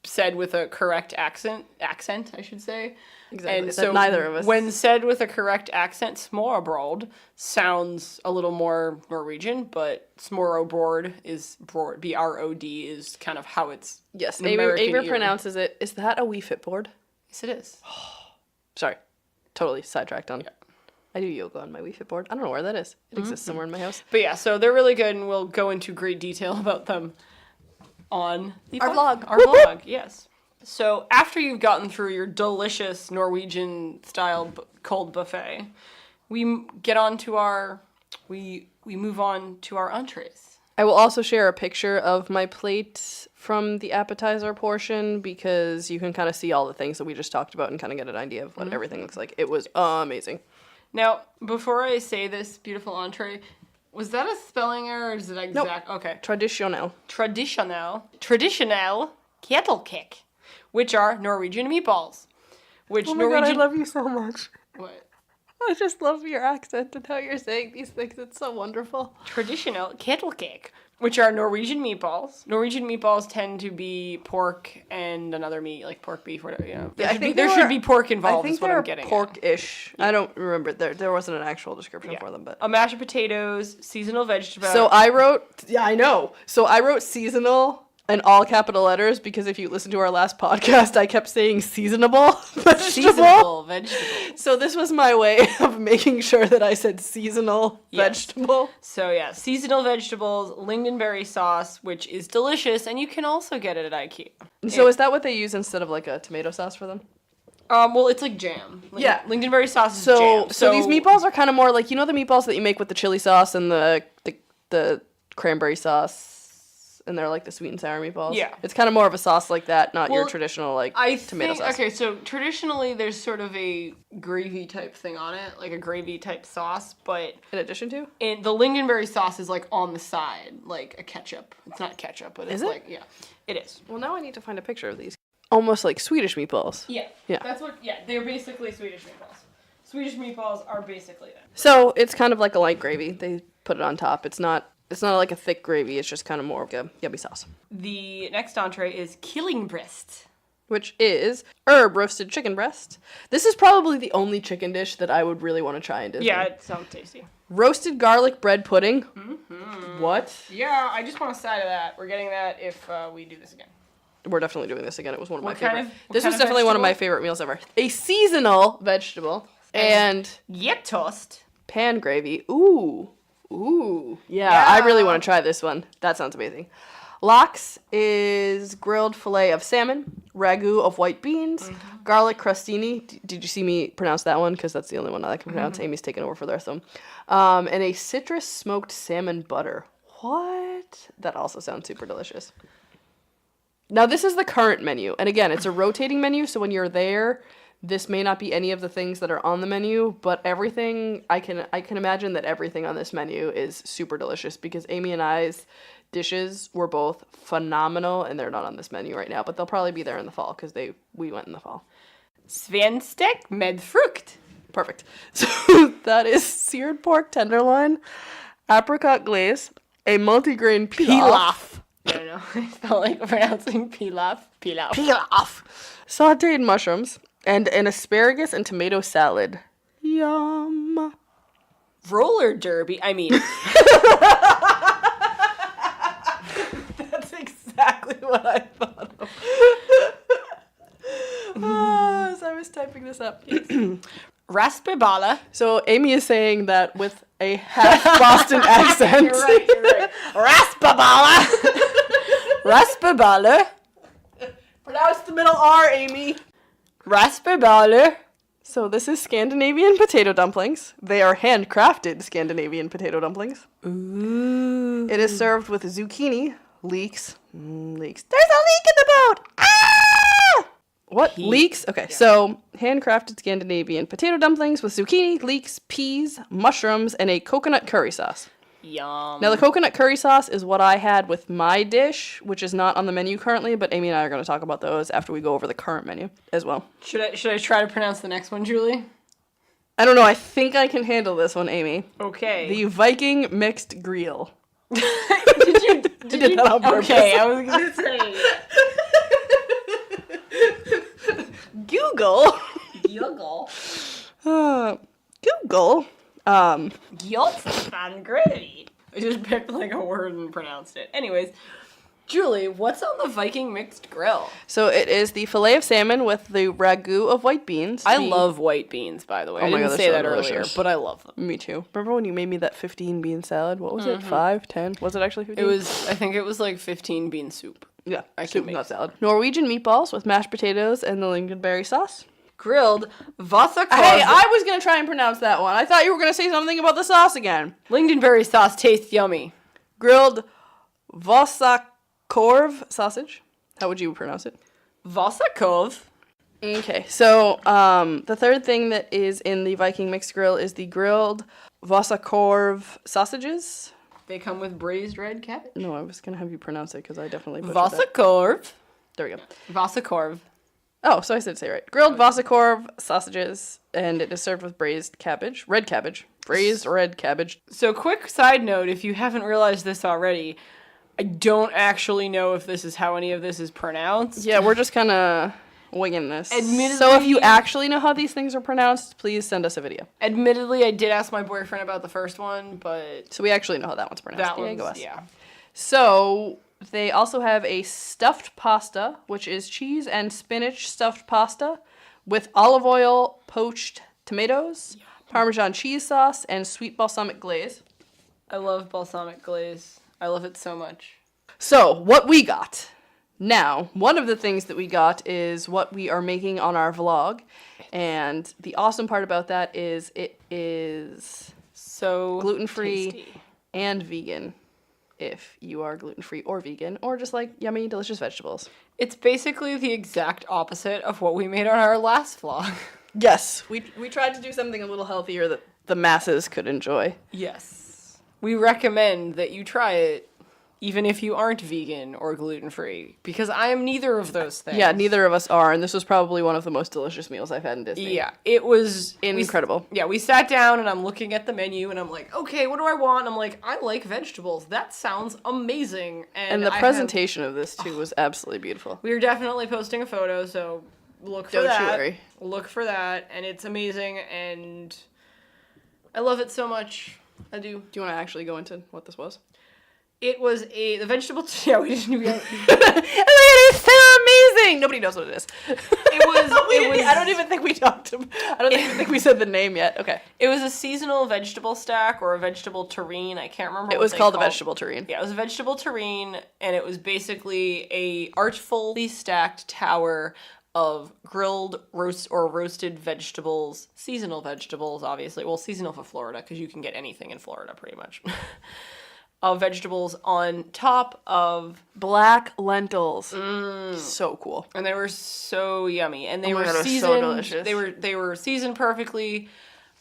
said with a correct accent, I should say. Exactly. And That so neither of us. when said with a correct accent, smørrebrød sounds a little more Norwegian, but smørrebrød is B-R-O-D is kind of how it's Yes, an American Aver ear. pronounces it. Is that a wee fit board? Yes, it is. Sorry, totally sidetracked on. I do yoga on my Wii Fit board. I don't know where that is. It exists somewhere in my house. But yeah, so they're really good, and we'll go into great detail about them on Our vlog. Our vlog, yes. So after you've gotten through your delicious Norwegian-style cold buffet, we get on to we move on to our entrees. I will also share a picture of my plate from the appetizer portion because you can kind of see all the things that we just talked about and kind of get an idea of what everything looks like. It was amazing. Now, before I say this beautiful entree, was that a spelling error or is it exact? Nope. Okay. Traditional. Traditional ketelkek, which are Norwegian meatballs. Which Oh my god, I love you so much. What? I just love your accent and how you're saying these things. It's so wonderful. Traditional ketelkek, which are Norwegian meatballs. Norwegian meatballs tend to be pork and another meat, like pork, beef, whatever. You know, there should be pork involved. I think is what they're I'm getting. pork-ish. I don't remember. There wasn't an actual description for them, but A mash of potatoes, seasonal vegetables. so I wrote. Yeah, I know. So I wrote seasonal in all capital letters because if you listen to our last podcast, I kept saying seasonable vegetable. seasonal vegetable. So this was my way of making sure that I said seasonal Yes. vegetable. So yeah, seasonal vegetables, lingonberry sauce, which is delicious, and you can also get it at IKEA. So is that what they use instead of like a tomato sauce for them? Well, it's like jam. Yeah. Lingonberry sauce is So jam. so these meatballs are kind of more like, you know, the meatballs that you make with the chili sauce and the cranberry sauce, and they're like the sweet and sour meatballs. Yeah. It's kind of more of a sauce like that, not your Well, traditional like I tomato think, sauce. okay, so traditionally there's sort of a gravy type thing on it, like a gravy type sauce, but In addition to? the lingonberry sauce is like on the side, like a ketchup. It's not ketchup, but it's Is it? like, yeah, it is. Well, now I need to find a picture of these. Almost like Swedish meatballs. Yeah. Yeah. That's what, they're basically Swedish meatballs. Swedish meatballs are basically that. So it's kind of like a light gravy. They put it on top. It's not like a thick gravy. It's just kind of more of a yummy sauce. The next entree is killingbreast. Which is herb roasted chicken breast. This is probably the only chicken dish that I would really want to try in Disney. Yeah, it sounds tasty. Roasted garlic bread pudding. Mm-hmm. What? Yeah, I just want a side of that. We're getting that if we do this again. We're definitely doing this again. It was one of my What kind favorite. of- what This kind was of definitely one of my vegetable? favorite meals ever. A seasonal vegetable and Getost. pan gravy. Ooh. Ooh. Yeah, Yeah. I really want to try this one. That sounds amazing. Lox is grilled fillet of salmon, ragu of white beans, garlic crostini. Did you see me pronounce that one? Because that's the only one I can pronounce. Amy's taken over for the rest of them. And a citrus smoked salmon butter. What? That also sounds super delicious. Now, this is the current menu. And again, it's a rotating menu, so when you're there, this may not be any of the things that are on the menu, but everything, I can imagine that everything on this menu is super delicious because Amy and I's dishes were both phenomenal, and they're not on this menu right now, but they'll probably be there in the fall because we went in the fall. Svenstek med frukt. Perfect. So that is seared pork tenderloin, apricot glaze, a multigrain pilaf. I don't know. I felt like pronouncing pilaf. Pilaf. Sauteed mushrooms, and an asparagus and tomato salad. Yum. Roller derby. I mean, That's exactly what I thought of. As I was typing this up. raspberry. So Amy is saying that with a half Boston accent. You're right. Raspberry. Raspberry. Pronounce the middle R, Amy. Raspberry. So this is Scandinavian potato dumplings. They are handcrafted Scandinavian potato dumplings. Ooh. It is served with zucchini, leeks. Leeks. There's a leek in the boat! Ah! What? Leeks? Okay, so handcrafted Scandinavian potato dumplings with zucchini, leeks, peas, mushrooms, and a coconut curry sauce. Yum. Now, the coconut curry sauce is what I had with my dish, which is not on the menu currently, but Amy and I are going to talk about those after we go over the current menu as well. Should I try to pronounce the next one, Julie? I don't know. I think I can handle this one, Amy. Okay. The Viking mixed grill. Did you did that on purpose. Okay, I was gonna say. Google. Google. Google. Jolspan gravy. I just picked like a word and pronounced it. Anyways, Julie, what's on the Viking mixed grill? So it is the fillet of salmon with the ragu of white beans. I love white beans, by the way. Oh I my didn't God, say they're that so earlier, delicious. but I love them. Me too. Remember when you made me that 15 bean salad? What was it? 5, 10? Was it actually 15? I think it was like 15 bean soup. Yeah, I soup, can make not salad. Norwegian meatballs with mashed potatoes and the lingonberry sauce. Grilled Vassakorv. Hey, I was going to try and pronounce that one. I thought you were going to say something about the sauce again. Lingonberry sauce tastes yummy. Grilled Vassakorv sausage. How would you pronounce it? Vassakorv. Okay, so the third thing that is in the Viking mixed grill is the grilled Vassakorv sausages. They come with braised red cabbage. No, I was going to have you pronounce it because I definitely butchered that. Vassakorv. There we go. Vassakorv. Oh, so I said say right. Grilled Vassakorv sausages, and it is served with braised cabbage. Red cabbage. Braised red cabbage. So quick side note, if you haven't realized this already, I don't actually know if this is how any of this is pronounced. Yeah, we're just kind of winging this. Admittedly- So if you actually know how these things are pronounced, please send us a video. Admittedly, I did ask my boyfriend about the first one, but So we actually know how that one's pronounced. that Yeah, go one's, us. yeah. So they also have a stuffed pasta, which is cheese and spinach stuffed pasta with olive oil, poached tomatoes, Parmesan cheese sauce, and sweet balsamic glaze. I love balsamic glaze. I love it so much. So what we got. Now, one of the things that we got is what we are making on our vlog. And the awesome part about that is it is So gluten-free tasty. and vegan if you are gluten-free or vegan or just like yummy, delicious vegetables. It's basically the exact opposite of what we made on our last vlog. Yes, we tried to do something a little healthier that the masses could enjoy. Yes. We recommend that you try it even if you aren't vegan or gluten-free, because I am neither of those things. Yeah, neither of us are, and this was probably one of the most delicious meals I've had in Disney. Yeah, it was Incredible. We sat down and I'm looking at the menu and I'm like, okay, what do I want? And I'm like, I like vegetables. That sounds amazing. And the presentation of this, too, was absolutely beautiful. We are definitely posting a photo, so look for Don't that. you worry. Look for that, and it's amazing, and I love it so much. I do. Do you want to actually go into what this was? It was the vegetable. Yeah, we didn't. It is so amazing. Nobody knows what it is. It was. I don't even think we talked. I don't even think we said the name yet. Okay. It was a seasonal vegetable stack or a vegetable terrine. I can't remember. It was called a vegetable terrine. Yeah, it was a vegetable terrine, and it was basically a artfully stacked tower of grilled roasted vegetables, seasonal vegetables, obviously. Well, seasonal for Florida because you can get anything in Florida pretty much. Of vegetables on top of Black lentils. So cool. and they were so yummy, and they Oh my were God, it was so seasoned. delicious. They were seasoned perfectly.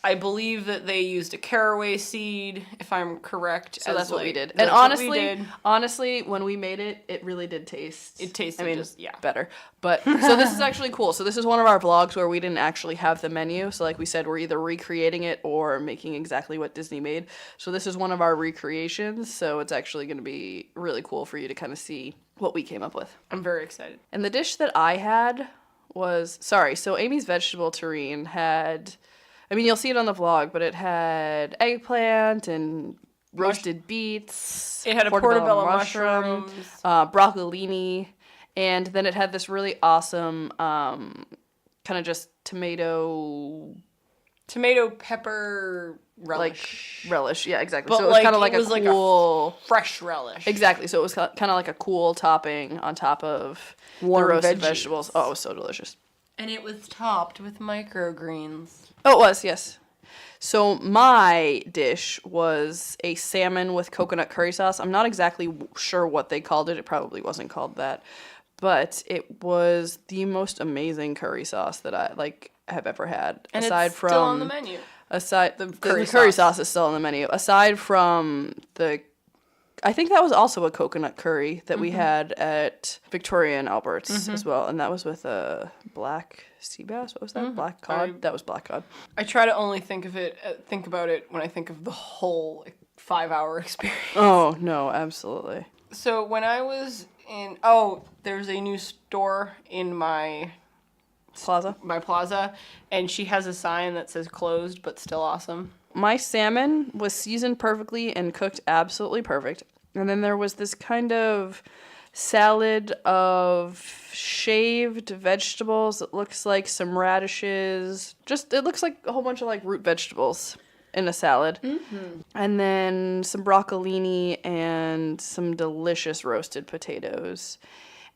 I believe that they used a caraway seed, if I'm correct. So that's what we did. That's And what we did. honestly, when we made it, it really did taste. It tasted just, yeah. better. But so this is actually cool. So this is one of our vlogs where we didn't actually have the menu. So like we said, we're either recreating it or making exactly what Disney made. So this is one of our recreations. So it's actually going to be really cool for you to kind of see what we came up with. I'm very excited. And the dish that I had was so Amy's vegetable terrine had. I mean, you'll see it on the vlog, but it had eggplant and roasted beets. It had a portobello mushrooms. Broccolini, and then it had this really awesome kind of just tomato pepper relish. like relish. Yeah, exactly. But so it was kind of like it was a cool fresh relish. Exactly. So it was kind of like a cool topping on top of Warm the roasted veggies. vegetables. Oh, it was so delicious. And it was topped with microgreens. Oh, it was, yes. So my dish was a salmon with coconut curry sauce. I'm not exactly sure what they called it. It probably wasn't called that. But it was the most amazing curry sauce that I have ever had. And aside it's from still on the menu. The curry curry sauce. sauce is still on the menu. Aside from I think that was also a coconut curry that we had at Victoria and Albert's as well, and that was with a black sea bass. What was that? Black cod. That was black cod. I try to only think about it when I think of the whole 5-hour experience. Oh no, absolutely. So when I was there's a new store in my Plaza. And she has a sign that says closed but still awesome. My salmon was seasoned perfectly and cooked absolutely perfect. And then there was this kind of salad of shaved vegetables. It looks like some radishes. It looks like a whole bunch of like root vegetables in a salad. Mm-hmm. And then some broccolini and some delicious roasted potatoes.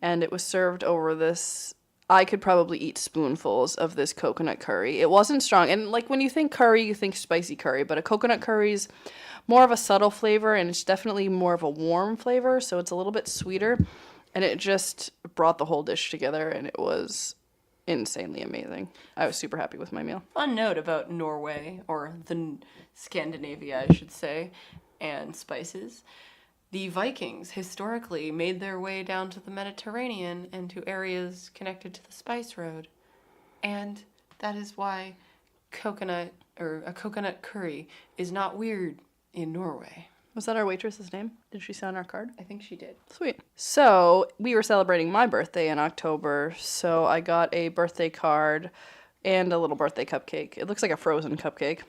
And it was served over this. I could probably eat spoonfuls of this coconut curry. It wasn't strong. And like when you think curry, you think spicy curry, but a coconut curry's more of a subtle flavor and it's definitely more of a warm flavor, so it's a little bit sweeter. And it just brought the whole dish together and it was insanely amazing. I was super happy with my meal. Fun note about Norway, or Scandinavia, I should say, and spices. The Vikings historically made their way down to the Mediterranean and to areas connected to the spice road. And that is why a coconut curry is not weird in Norway. Was that our waitress's name? Did she sign our card? I think she did. Sweet. So we were celebrating my birthday in October, so I got a birthday card and a little birthday cupcake. It looks like a frozen cupcake.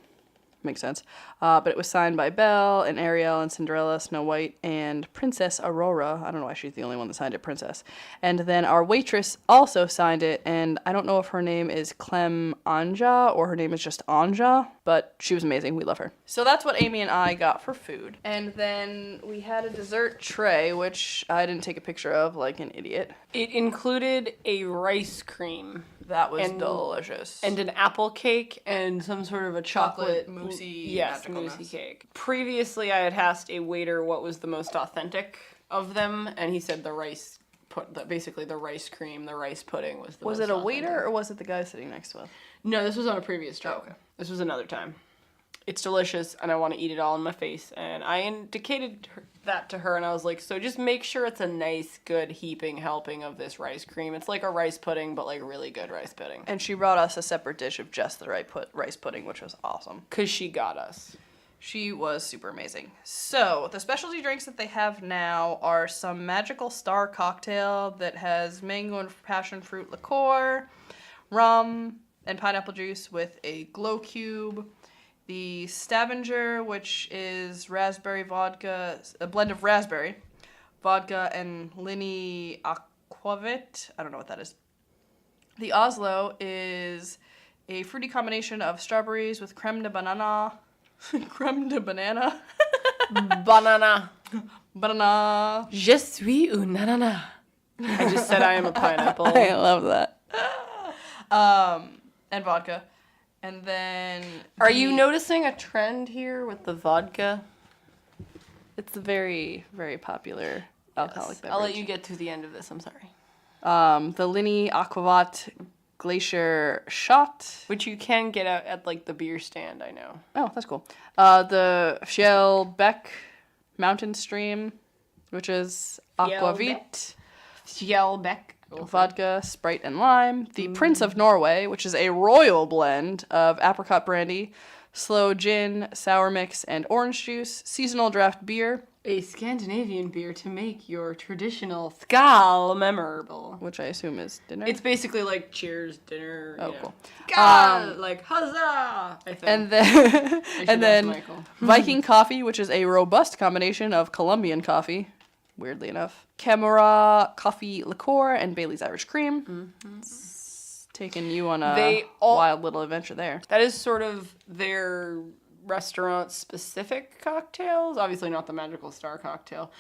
Makes sense. But it was signed by Belle and Ariel and Cinderella, Snow White, and Princess Aurora. I don't know why she's the only one that signed it, Princess. And then our waitress also signed it, and I don't know if her name is Clem Anja or her name is just Anja, but she was amazing. We love her. So that's what Amy and I got for food. And then we had a dessert tray, which I didn't take a picture of like an idiot. It included a rice cream. That was delicious. And an apple cake and some sort of a chocolate moussey moussey cake. Previously, I had asked a waiter what was the most authentic of them, and he said the rice cream, the rice pudding was the most Was it a authentic. waiter or was it the guy sitting next to us? No, this was on a previous trip. Oh, okay. This was another time. It's delicious, and I want to eat it all in my face. And I indicated that to her, and I was like, so just make sure it's a nice, good heaping helping of this rice cream. It's like a rice pudding, but like really good rice pudding. And she brought us a separate dish of just the rice pudding, which was awesome. Because she got us. She was super amazing. So, the specialty drinks that they have now are some Magical Star cocktail that has mango and passion fruit liqueur, rum, and pineapple juice with a glow cube. The Stavanger, which is raspberry vodka, a blend of raspberry, vodka, and Linny Aquavit. I don't know what that is. The Oslo is a fruity combination of strawberries with creme de banana. Creme de banana. Banana. Banana. Je suis une banana. I just said I am a pineapple. I love that. And vodka. And then... Are you noticing a trend here with the vodka? It's a very, very popular alcoholic beverage. I'll let you get to the end of this, I'm sorry. The Linny Aquavat Glacier Shot. Which you can get at like the beer stand, I know. Oh, that's cool. The Fjellbeck Mountain Stream, which is Aquavit. Fjellbeck. Vodka, Sprite, and lime. The Prince of Norway, which is a royal blend of apricot brandy, sloe gin, sour mix, and orange juice. Seasonal draft beer. A Scandinavian beer to make your traditional skal memorable. Which I assume is dinner. It's basically like cheers, dinner. Oh, cool. Skal, like huzzah! I think. And then Viking coffee, which is a robust combination of Colombian coffee, weirdly enough, Camera coffee liqueur, and Bailey's Irish cream. Mm-hmm. It's taking you on a wild little adventure there. That is sort of their restaurant-specific cocktails. Obviously not the Magical Star cocktail.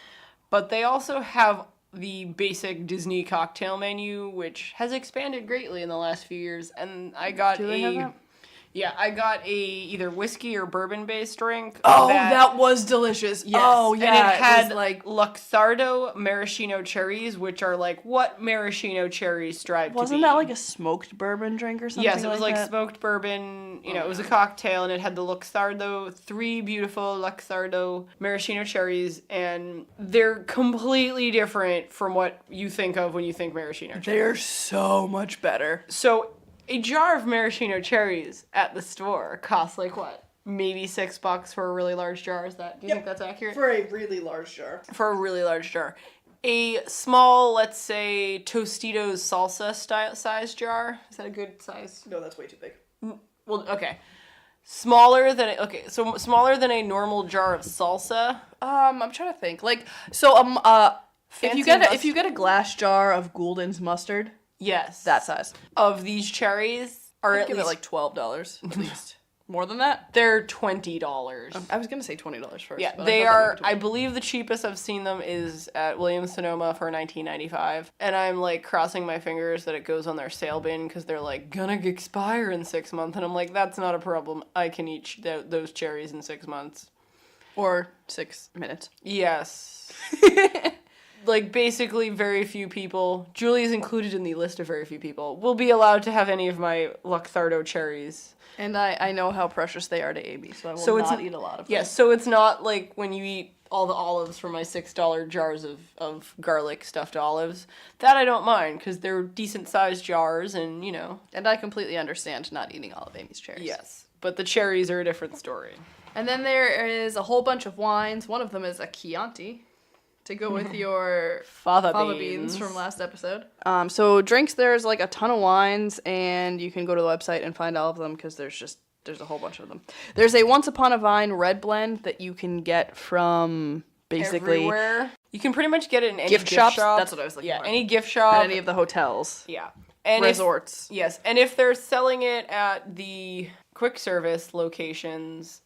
But they also have the basic Disney cocktail menu, which has expanded greatly in the last few years. And I got Do they have that? Yeah, I got a either whiskey or bourbon-based drink. Oh, that was delicious. Yes. Oh, yeah. And it had was like Luxardo maraschino cherries, which are like what maraschino cherries strive to be. Wasn't that like a smoked bourbon drink or something? Yes, it was like that? smoked bourbon. You know, it was a cocktail, and it had the Luxardo, 3 beautiful Luxardo maraschino cherries, and they're completely different from what you think of when you think maraschino cherries. They're so much better. So, a jar of maraschino cherries at the store costs like what? Maybe $6 for a really large jar. Do you think that's accurate? For a really large jar. For a really large jar. A small, let's say, Tostitos salsa size jar. Is that a good size? No, that's way too big. Well, okay. Smaller than a normal jar of salsa. I'm trying to think. Like, so if you get a glass jar of Goulden's mustard, Yes. that size, of these cherries are I'd at give least it like $12 at least. More than that? they're $20. I was gonna say $20 first. Yeah, but they I thought are. might be I 20. believe the cheapest I've seen them is at Williams-Sonoma for $19.95, and I'm like crossing my fingers that it goes on their sale bin because they're like gonna expire in 6 months, and I'm like, that's not a problem. I can eat those cherries in 6 months. Or 6 minutes. Yes. Like basically, very few people. Julie is included in the list of very few people will be allowed to have any of my Luxardo cherries. And I know how precious they are to Amy, so I will It's not eat a lot of them. Yes, so it's not like when you eat all the olives from my $6 jars of garlic stuffed olives. That I don't mind because they're decent sized jars, and you know. And I completely understand not eating all of Amy's cherries. Yes, but the cherries are a different story. And then there is a whole bunch of wines. One of them is a Chianti to go with your Fava beans from last episode. So drinks, there's like a ton of wines, and you can go to the website and find all of them because there's a whole bunch of them. There's a Once Upon a Vine red blend that you can get from basically Everywhere. You can pretty much get it in any gift shop. shops. That's what I was looking Yeah, for. any gift shop. At any of the hotels, Yeah. And resorts. Yes, and if they're selling it at the quick service locations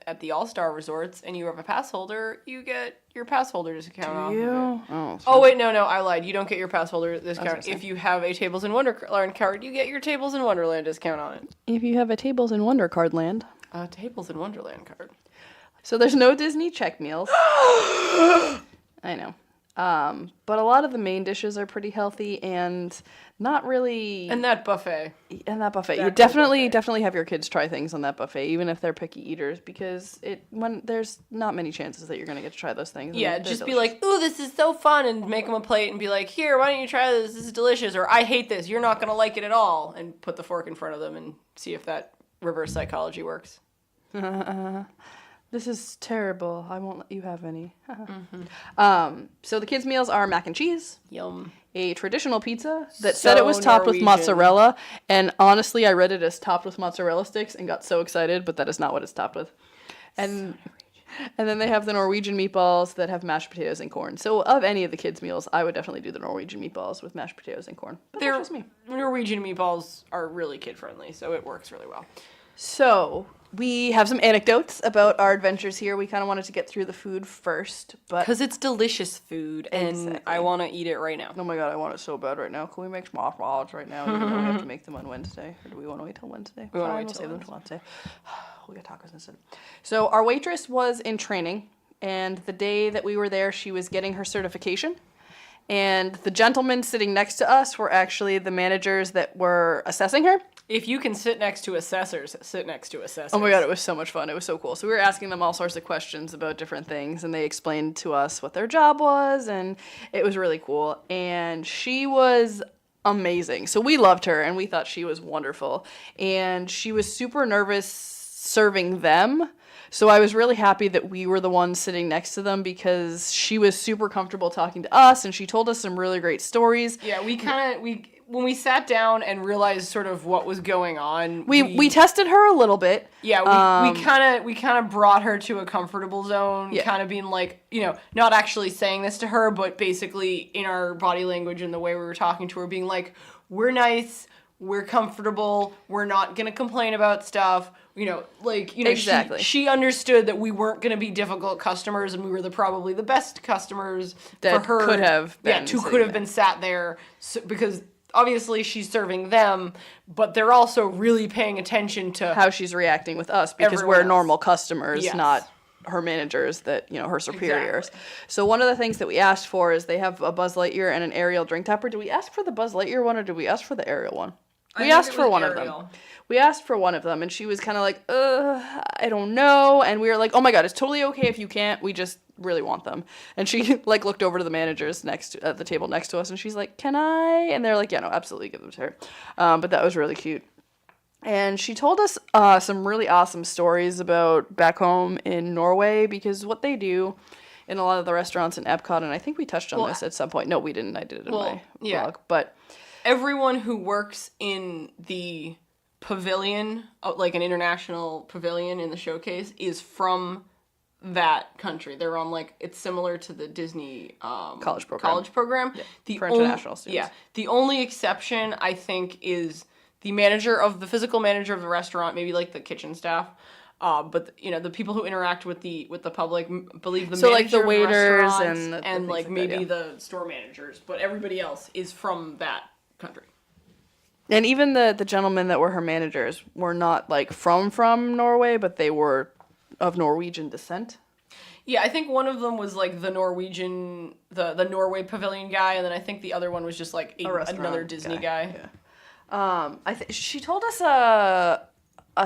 at the All-Star resorts and you have a pass holder, you get your pass holder discount off of it. Oh wait, no, I lied. You don't get your pass holder discount. If you have a Tables in Wonderland card, you get your Tables in Wonderland discount on it. If you have a Tables in Wonder Card Land. A Tables in Wonderland card. So there's no Disney check meals. I know. But a lot of the main dishes are pretty healthy and not really. And that buffet. And that buffet. That You whole buffet. definitely have your kids try things on that buffet, even if they're picky eaters, because when there's not many chances that you're gonna get to try those things. and Yeah, they're just be delicious. like, ooh, this is so fun, and make them a plate and be like, here, why don't you try this? This is delicious. Or I hate this. You're not going to like it at all. And put the fork in front of them and see if that reverse psychology works. This is terrible. I won't let you have any. So the kids' meals are mac and cheese, Yum. a traditional pizza that said it was So topped with Norwegian. mozzarella, and honestly, I read it as topped with mozzarella sticks and got so excited, but that is not what it's topped with. And then they have the Norwegian meatballs that have mashed potatoes and corn. So of any of the kids' meals, I would definitely do the Norwegian meatballs with mashed potatoes and corn. But that's just me. Norwegian meatballs are really kid-friendly, so it works really well. So we have some anecdotes about our adventures here. We kind of wanted to get through the food first, but Because it's delicious food, and Exactly. I want to eat it right now. oh my god, I want it so bad right now. Can we make smosh balls right now? Even though we have to make them on Wednesday, or do we want to wait till Wednesday? We wanna Fine, wait we'll till save them till Wednesday. We got tacos instead. So our waitress was in training, and the day that we were there, she was getting her certification. And the gentlemen sitting next to us were actually the managers that were assessing her. If you can sit next to assessors, sit next to assessors. Oh my god, it was so much fun. It was so cool. So we were asking them all sorts of questions about different things, and they explained to us what their job was, and it was really cool. And she was amazing. So we loved her, and we thought she was wonderful. And she was super nervous serving them. So I was really happy that we were the ones sitting next to them because she was super comfortable talking to us, and she told us some really great stories. Yeah, when we sat down and realized sort of what was going on, We tested her a little bit. yeah, we kind of brought her to a comfortable zone, Yeah. kind of being like, not actually saying this to her, but basically in our body language and the way we were talking to her, being like, we're nice, we're comfortable, we're not gonna complain about stuff. Exactly. She understood that we weren't going to be difficult customers, and we were probably the best customers That for her. could have been who sitting could have there. been sat there, because obviously she's serving them, but they're also really paying attention to How she's reacting with us because Everyone we're else. normal customers, Yes. not her managers, that her superiors. Exactly. So one of the things that we asked for is they have a Buzz Lightyear and an Ariel drink topper. Did we ask for the Buzz Lightyear one or did we ask for the Ariel one? We asked for one of them. We asked for one of them, and she was kind of like, I don't know. And we were like, oh my god, it's totally okay if you can't. We just really want them. And she looked over to the managers at the table next to us, and she's like, can I? And they're like, yeah, no, absolutely, give them to her. But that was really cute. And she told us some really awesome stories about back home in Norway, because what they do in a lot of the restaurants in Epcot, and I think we touched on this at some point. No, we didn't. I did it in my blog. But everyone who works in the pavilion, like an international pavilion in the showcase, is from that country. They're on like, it's similar to the Disney college program. Yeah, for international students. Yeah. The only exception, I think, is the physical manager of the restaurant, maybe like the kitchen staff. But you know, the people who interact with the public believe the manager like the waiters of the and like maybe the store managers, but everybody else is from that country. And even the gentlemen that were her managers were not like from Norway, but they were of Norwegian descent. Yeah, I think one of them was like the Norwegian, the Norway pavilion guy, and then I think the other one was just like another Disney guy. Yeah. She told us a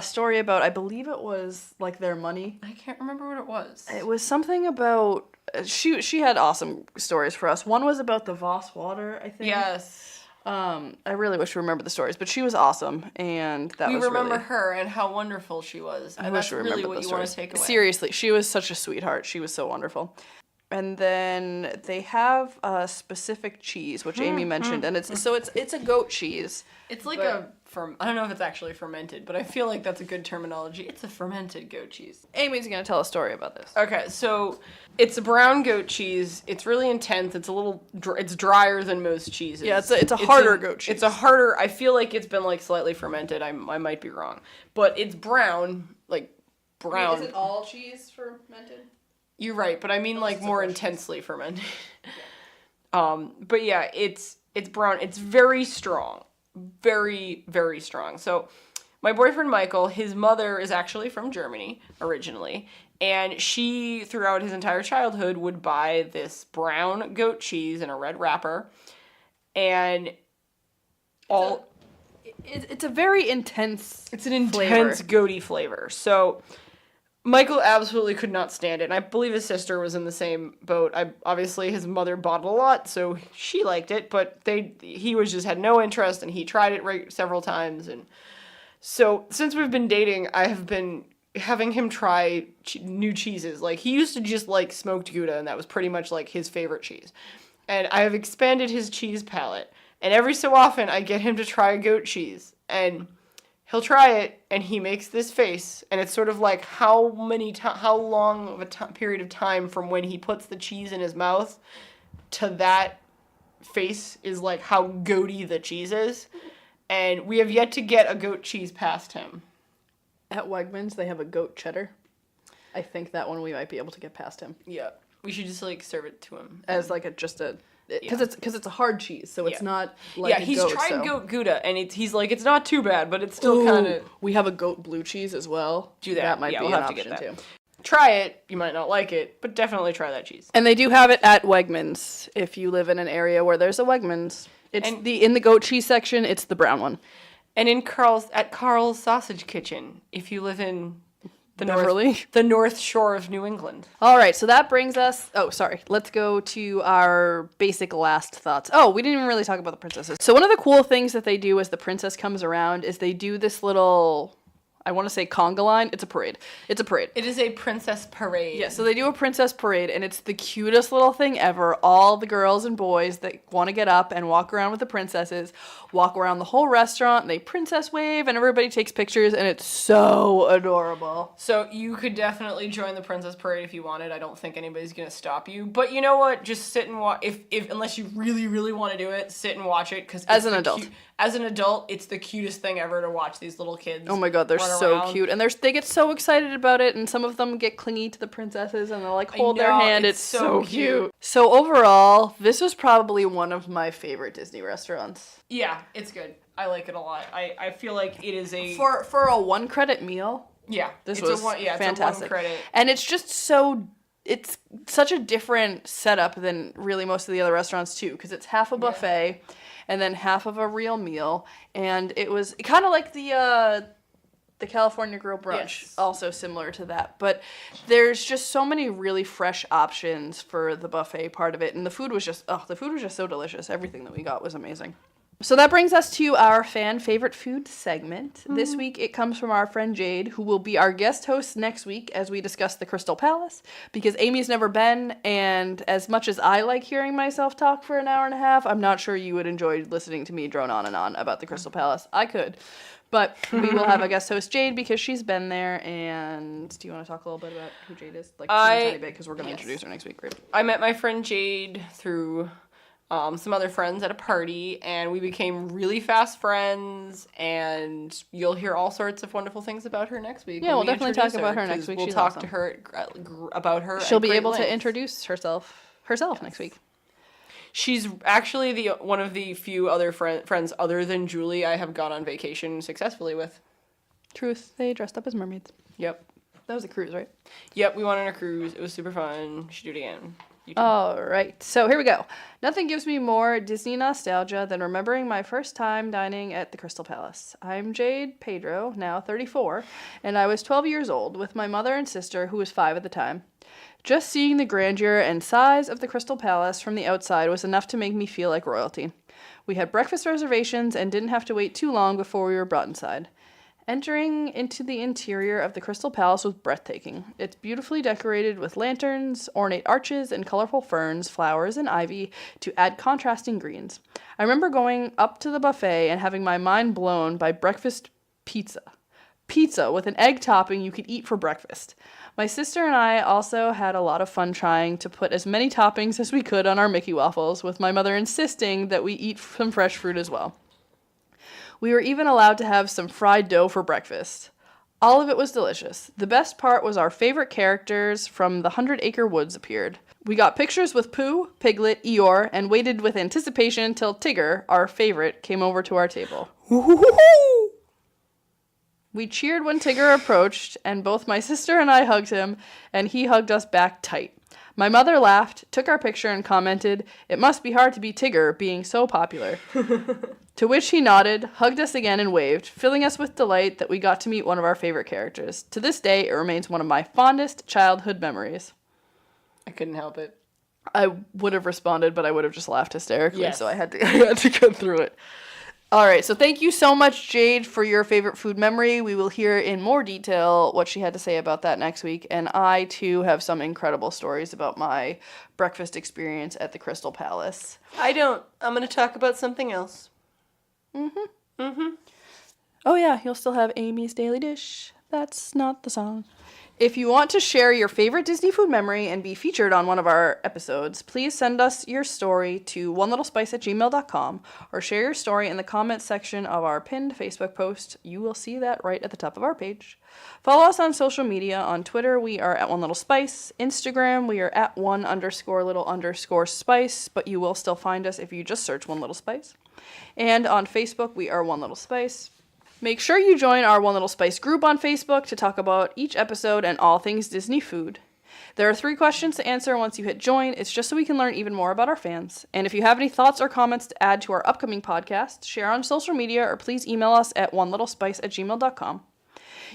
story about, I believe it was like their money. I can't remember what it was. It was something about, she had awesome stories for us. One was about the Voss water, I think. Yes. I really wish we remember the stories, but she was awesome, and we remember her and how wonderful she was. And that's really what you want to take away. Seriously, she was such a sweetheart. She was so wonderful. And then they have a specific cheese, which Amy mentioned, and it's a goat cheese. It's like I don't know if it's actually fermented, but I feel like that's a good terminology. It's a fermented goat cheese. Amy's gonna tell a story about this. Okay, so it's a brown goat cheese. It's really intense. It's it's drier than most cheeses. Yeah, it's a harder goat cheese. It's a harder. I feel like it's been like slightly fermented. I might be wrong, but it's brown, like brown. Is it all cheese fermented? You're right, but I mean like more intensely fermented. But yeah, it's brown. It's very strong. Very, very strong. So my boyfriend Michael, his mother is actually from Germany originally, and she, throughout his entire childhood, would buy this brown goat cheese in a red wrapper, and it's a very intense. It's an intense goaty flavor. So Michael absolutely could not stand it, and I believe his sister was in the same boat. Obviously, his mother bought it a lot, so she liked it, but he had no interest, and he tried it several times, and so since we've been dating, I have been having him try new cheeses. Like, he used to just like smoked Gouda, and that was pretty much like his favorite cheese, and I have expanded his cheese palette, and every so often I get him to try a goat cheese, and he'll try it, and he makes this face, and it's sort of like how long of a period of time from when he puts the cheese in his mouth to that face is like how goaty the cheese is, and we have yet to get a goat cheese past him. At Wegmans, they have a goat cheddar. I think that one we might be able to get past him. Yeah, we should just like serve it to him as like because it's a hard cheese, so it's not like he's goat, tried goat Gouda, and he's like, it's not too bad, but it's still kind of. We have a goat blue cheese as well. Do that. That might be we'll an have option to get that. too. Try it. You might not like it, but definitely try that cheese. And they do have it at Wegmans if you live in an area where there's a Wegmans. It's in the goat cheese section. It's the brown one. And at Carl's Sausage Kitchen if you live in the North Shore of New England. All right, so that brings us... Oh, sorry. Let's go to our basic last thoughts. Oh, we didn't even really talk about the princesses. So one of the cool things that they do as the princess comes around is they do this little... I want to say conga line. It's a parade. It's a parade. It is a princess parade. Yeah, so they do a princess parade, and it's the cutest little thing ever. All the girls and boys that want to get up and walk around with the princesses walk around the whole restaurant, and they princess wave, and everybody takes pictures, and it's so adorable. So you could definitely join the princess parade if you wanted. I don't think anybody's going to stop you. But you know what? Just sit and watch. If unless you really, really want to do it, sit and watch it. Cause as an adult. As an adult, it's the cutest thing ever to watch these little kids. Oh my god, they're so cute. And they get so excited about it, and some of them get clingy to the princesses, and they'll like hold their hand. It's so cute. So overall, this was probably one of my favorite Disney restaurants. Yeah, it's good. I like it a lot. I feel like it is a... For a 1 credit meal. Yeah. This was fantastic. It's a 1 credit. And it's just so... It's such a different setup than really most of the other restaurants too, because it's half a buffet and then half of a real meal, and it was kind of like the California Grill brunch, also similar to that. But there's just so many really fresh options for the buffet part of it, and the food was just so delicious. Everything that we got was amazing. So that brings us to our fan favorite food segment. This week it comes from our friend Jade, who will be our guest host next week as we discuss the Crystal Palace, because Amy's never been, and as much as I like hearing myself talk for an hour and a half, I'm not sure you would enjoy listening to me drone on and on about the Crystal Palace. I could. But we will have a guest host, Jade, because she's been there. And do you want to talk a little bit about who Jade is? Like, a tiny bit, because we're going to introduce her next week, right? I met my friend Jade through some other friends at a party, and we became really fast friends, and you'll hear all sorts of wonderful things about her next week. Yeah, we'll definitely talk about her next week. We'll She's talk awesome. to her about her. She'll be able to introduce herself next week. She's actually one of the few other friends other than Julie I have gone on vacation successfully with. Truth, they dressed up as mermaids. Yep. That was a cruise, right? Yep, we went on a cruise. It was super fun. You should do it again. All right, so here we go. Nothing gives me more Disney nostalgia than remembering my first time dining at the Crystal Palace. I'm Jade Pedro, now 34, and I was 12 years old with my mother and sister, who was 5 at the time. Just seeing the grandeur and size of the Crystal Palace from the outside was enough to make me feel like royalty. We had breakfast reservations and didn't have to wait too long before we were brought inside. Entering into the interior of the Crystal Palace was breathtaking. It's beautifully decorated with lanterns, ornate arches, and colorful ferns, flowers, and ivy to add contrasting greens. I remember going up to the buffet and having my mind blown by breakfast pizza. Pizza with an egg topping you could eat for breakfast. My sister and I also had a lot of fun trying to put as many toppings as we could on our Mickey waffles, with my mother insisting that we eat some fresh fruit as well. We were even allowed to have some fried dough for breakfast. All of it was delicious. The best part was our favorite characters from the 100 Acre Woods appeared. We got pictures with Pooh, Piglet, Eeyore, and waited with anticipation till Tigger, our favorite, came over to our table. We cheered when Tigger approached, and both my sister and I hugged him, and he hugged us back tight. My mother laughed, took our picture, and commented, "It must be hard to be Tigger, being so popular." To which he nodded, hugged us again, and waved, filling us with delight that we got to meet one of our favorite characters. To this day, it remains one of my fondest childhood memories. I couldn't help it. I would have responded, but I would have just laughed hysterically, Yes. so I had to go through it. All right, so thank you so much, Jade, for your favorite food memory. We will hear in more detail what she had to say about that next week, and I, too, have some incredible stories about my breakfast experience at the Crystal Palace. I don't. I'm going to talk about something else. Oh, yeah, you'll still have Amy's Daily Dish. That's not the song. If you want to share your favorite Disney food memory and be featured on one of our episodes, please send us your story to onelittlespice@gmail.com or share your story in the comments section of our pinned Facebook post. You will see that right at the top of our page. Follow us on social media. On Twitter, we are at OneLittleSpice. Instagram, we are at @1_little_spice, but you will still find us if you just search One Little Spice. And on Facebook, we are One Little Spice. Make sure you join our One Little Spice group on Facebook to talk about each episode and all things Disney food. There are 3 questions to answer once you hit join. It's just so we can learn even more about our fans. And if you have any thoughts or comments to add to our upcoming podcast, share on social media or please email us at onelittlespice@gmail.com.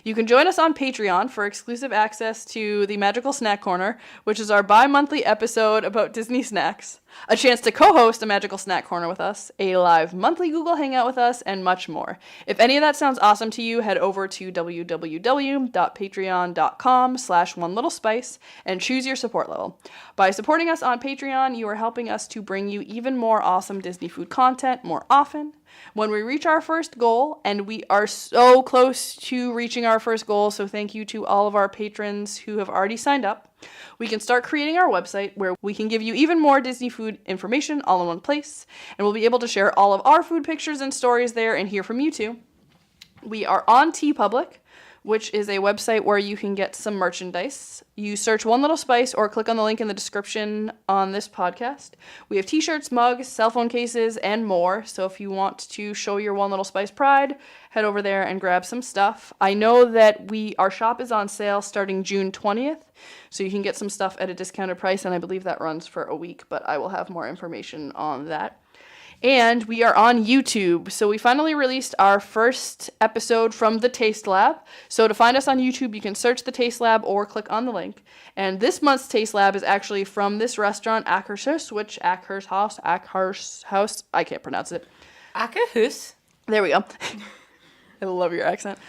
You can join us on Patreon for exclusive access to the Magical Snack Corner, which is our bi-monthly episode about Disney snacks, a chance to co-host a Magical Snack Corner with us, a live monthly Google Hangout with us, and much more. If any of that sounds awesome to you, head over to www.patreon.com/onelittlespice and choose your support level. By supporting us on Patreon, you are helping us to bring you even more awesome Disney food content more often. When we reach our first goal, and we are so close to reaching our first goal, so thank you to all of our patrons who have already signed up, we can start creating our website where we can give you even more Disney food information all in one place, and we'll be able to share all of our food pictures and stories there and hear from you too. We are on TeePublic, which is a website where you can get some merchandise. You search One Little Spice or click on the link in the description on this podcast. We have t-shirts, mugs, cell phone cases, and more. So if you want to show your One Little Spice pride, head over there and grab some stuff. I know that our shop is on sale starting June 20th, so you can get some stuff at a discounted price, and I believe that runs for a week, but I will have more information on that. And we are on YouTube. So we finally released our first episode from the Taste Lab. So to find us on YouTube, you can search the Taste Lab or click on the link. And this month's Taste Lab is actually from this restaurant, Akershus, I can't pronounce it. Akershus. There we go. I love your accent.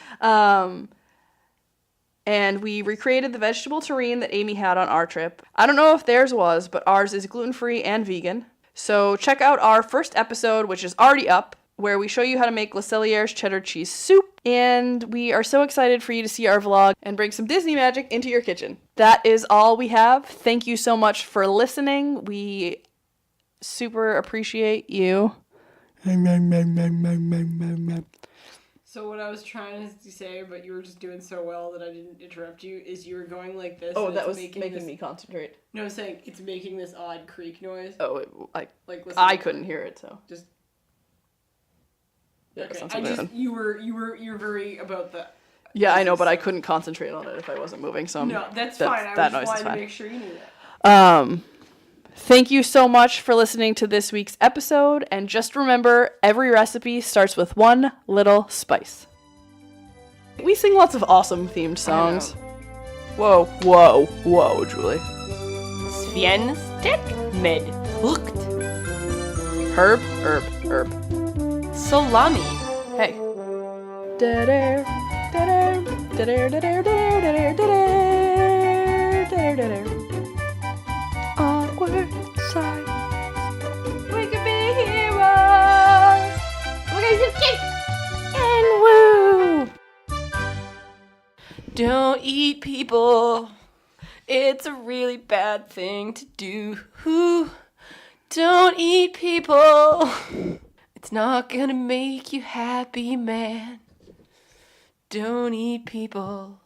And we recreated the vegetable terrine that Amy had on our trip. I don't know if theirs was, but ours is gluten-free and vegan. So check out our first episode, which is already up, where we show you how to make Le Cellier's cheddar cheese soup. And we are so excited for you to see our vlog and bring some Disney magic into your kitchen. That is all we have. Thank you so much for listening. We super appreciate you. So what I was trying to say, but you were just doing so well that I didn't interrupt you, is you were going like this. Oh, and that it's was making me concentrate. No, I'm saying it's making this odd creak noise. Oh, Like listen, I couldn't hear it, so. Just Yeah, okay. You were very about the. Yeah, I know, but I couldn't concentrate on it if I wasn't moving, so No, that's fine. I that just noise is wanted to fine. make sure you knew that. Thank you so much for listening to this week's episode, and just remember, every recipe starts with one little spice. We sing lots of awesome themed songs. Whoa, Julie. Svensk med frukt. Herb. Salami. Hey. Awkward silence. We could be heroes. We're gonna kick and woo. Don't eat people. It's a really bad thing to do. Don't eat people. It's not gonna make you happy, man. Don't eat people.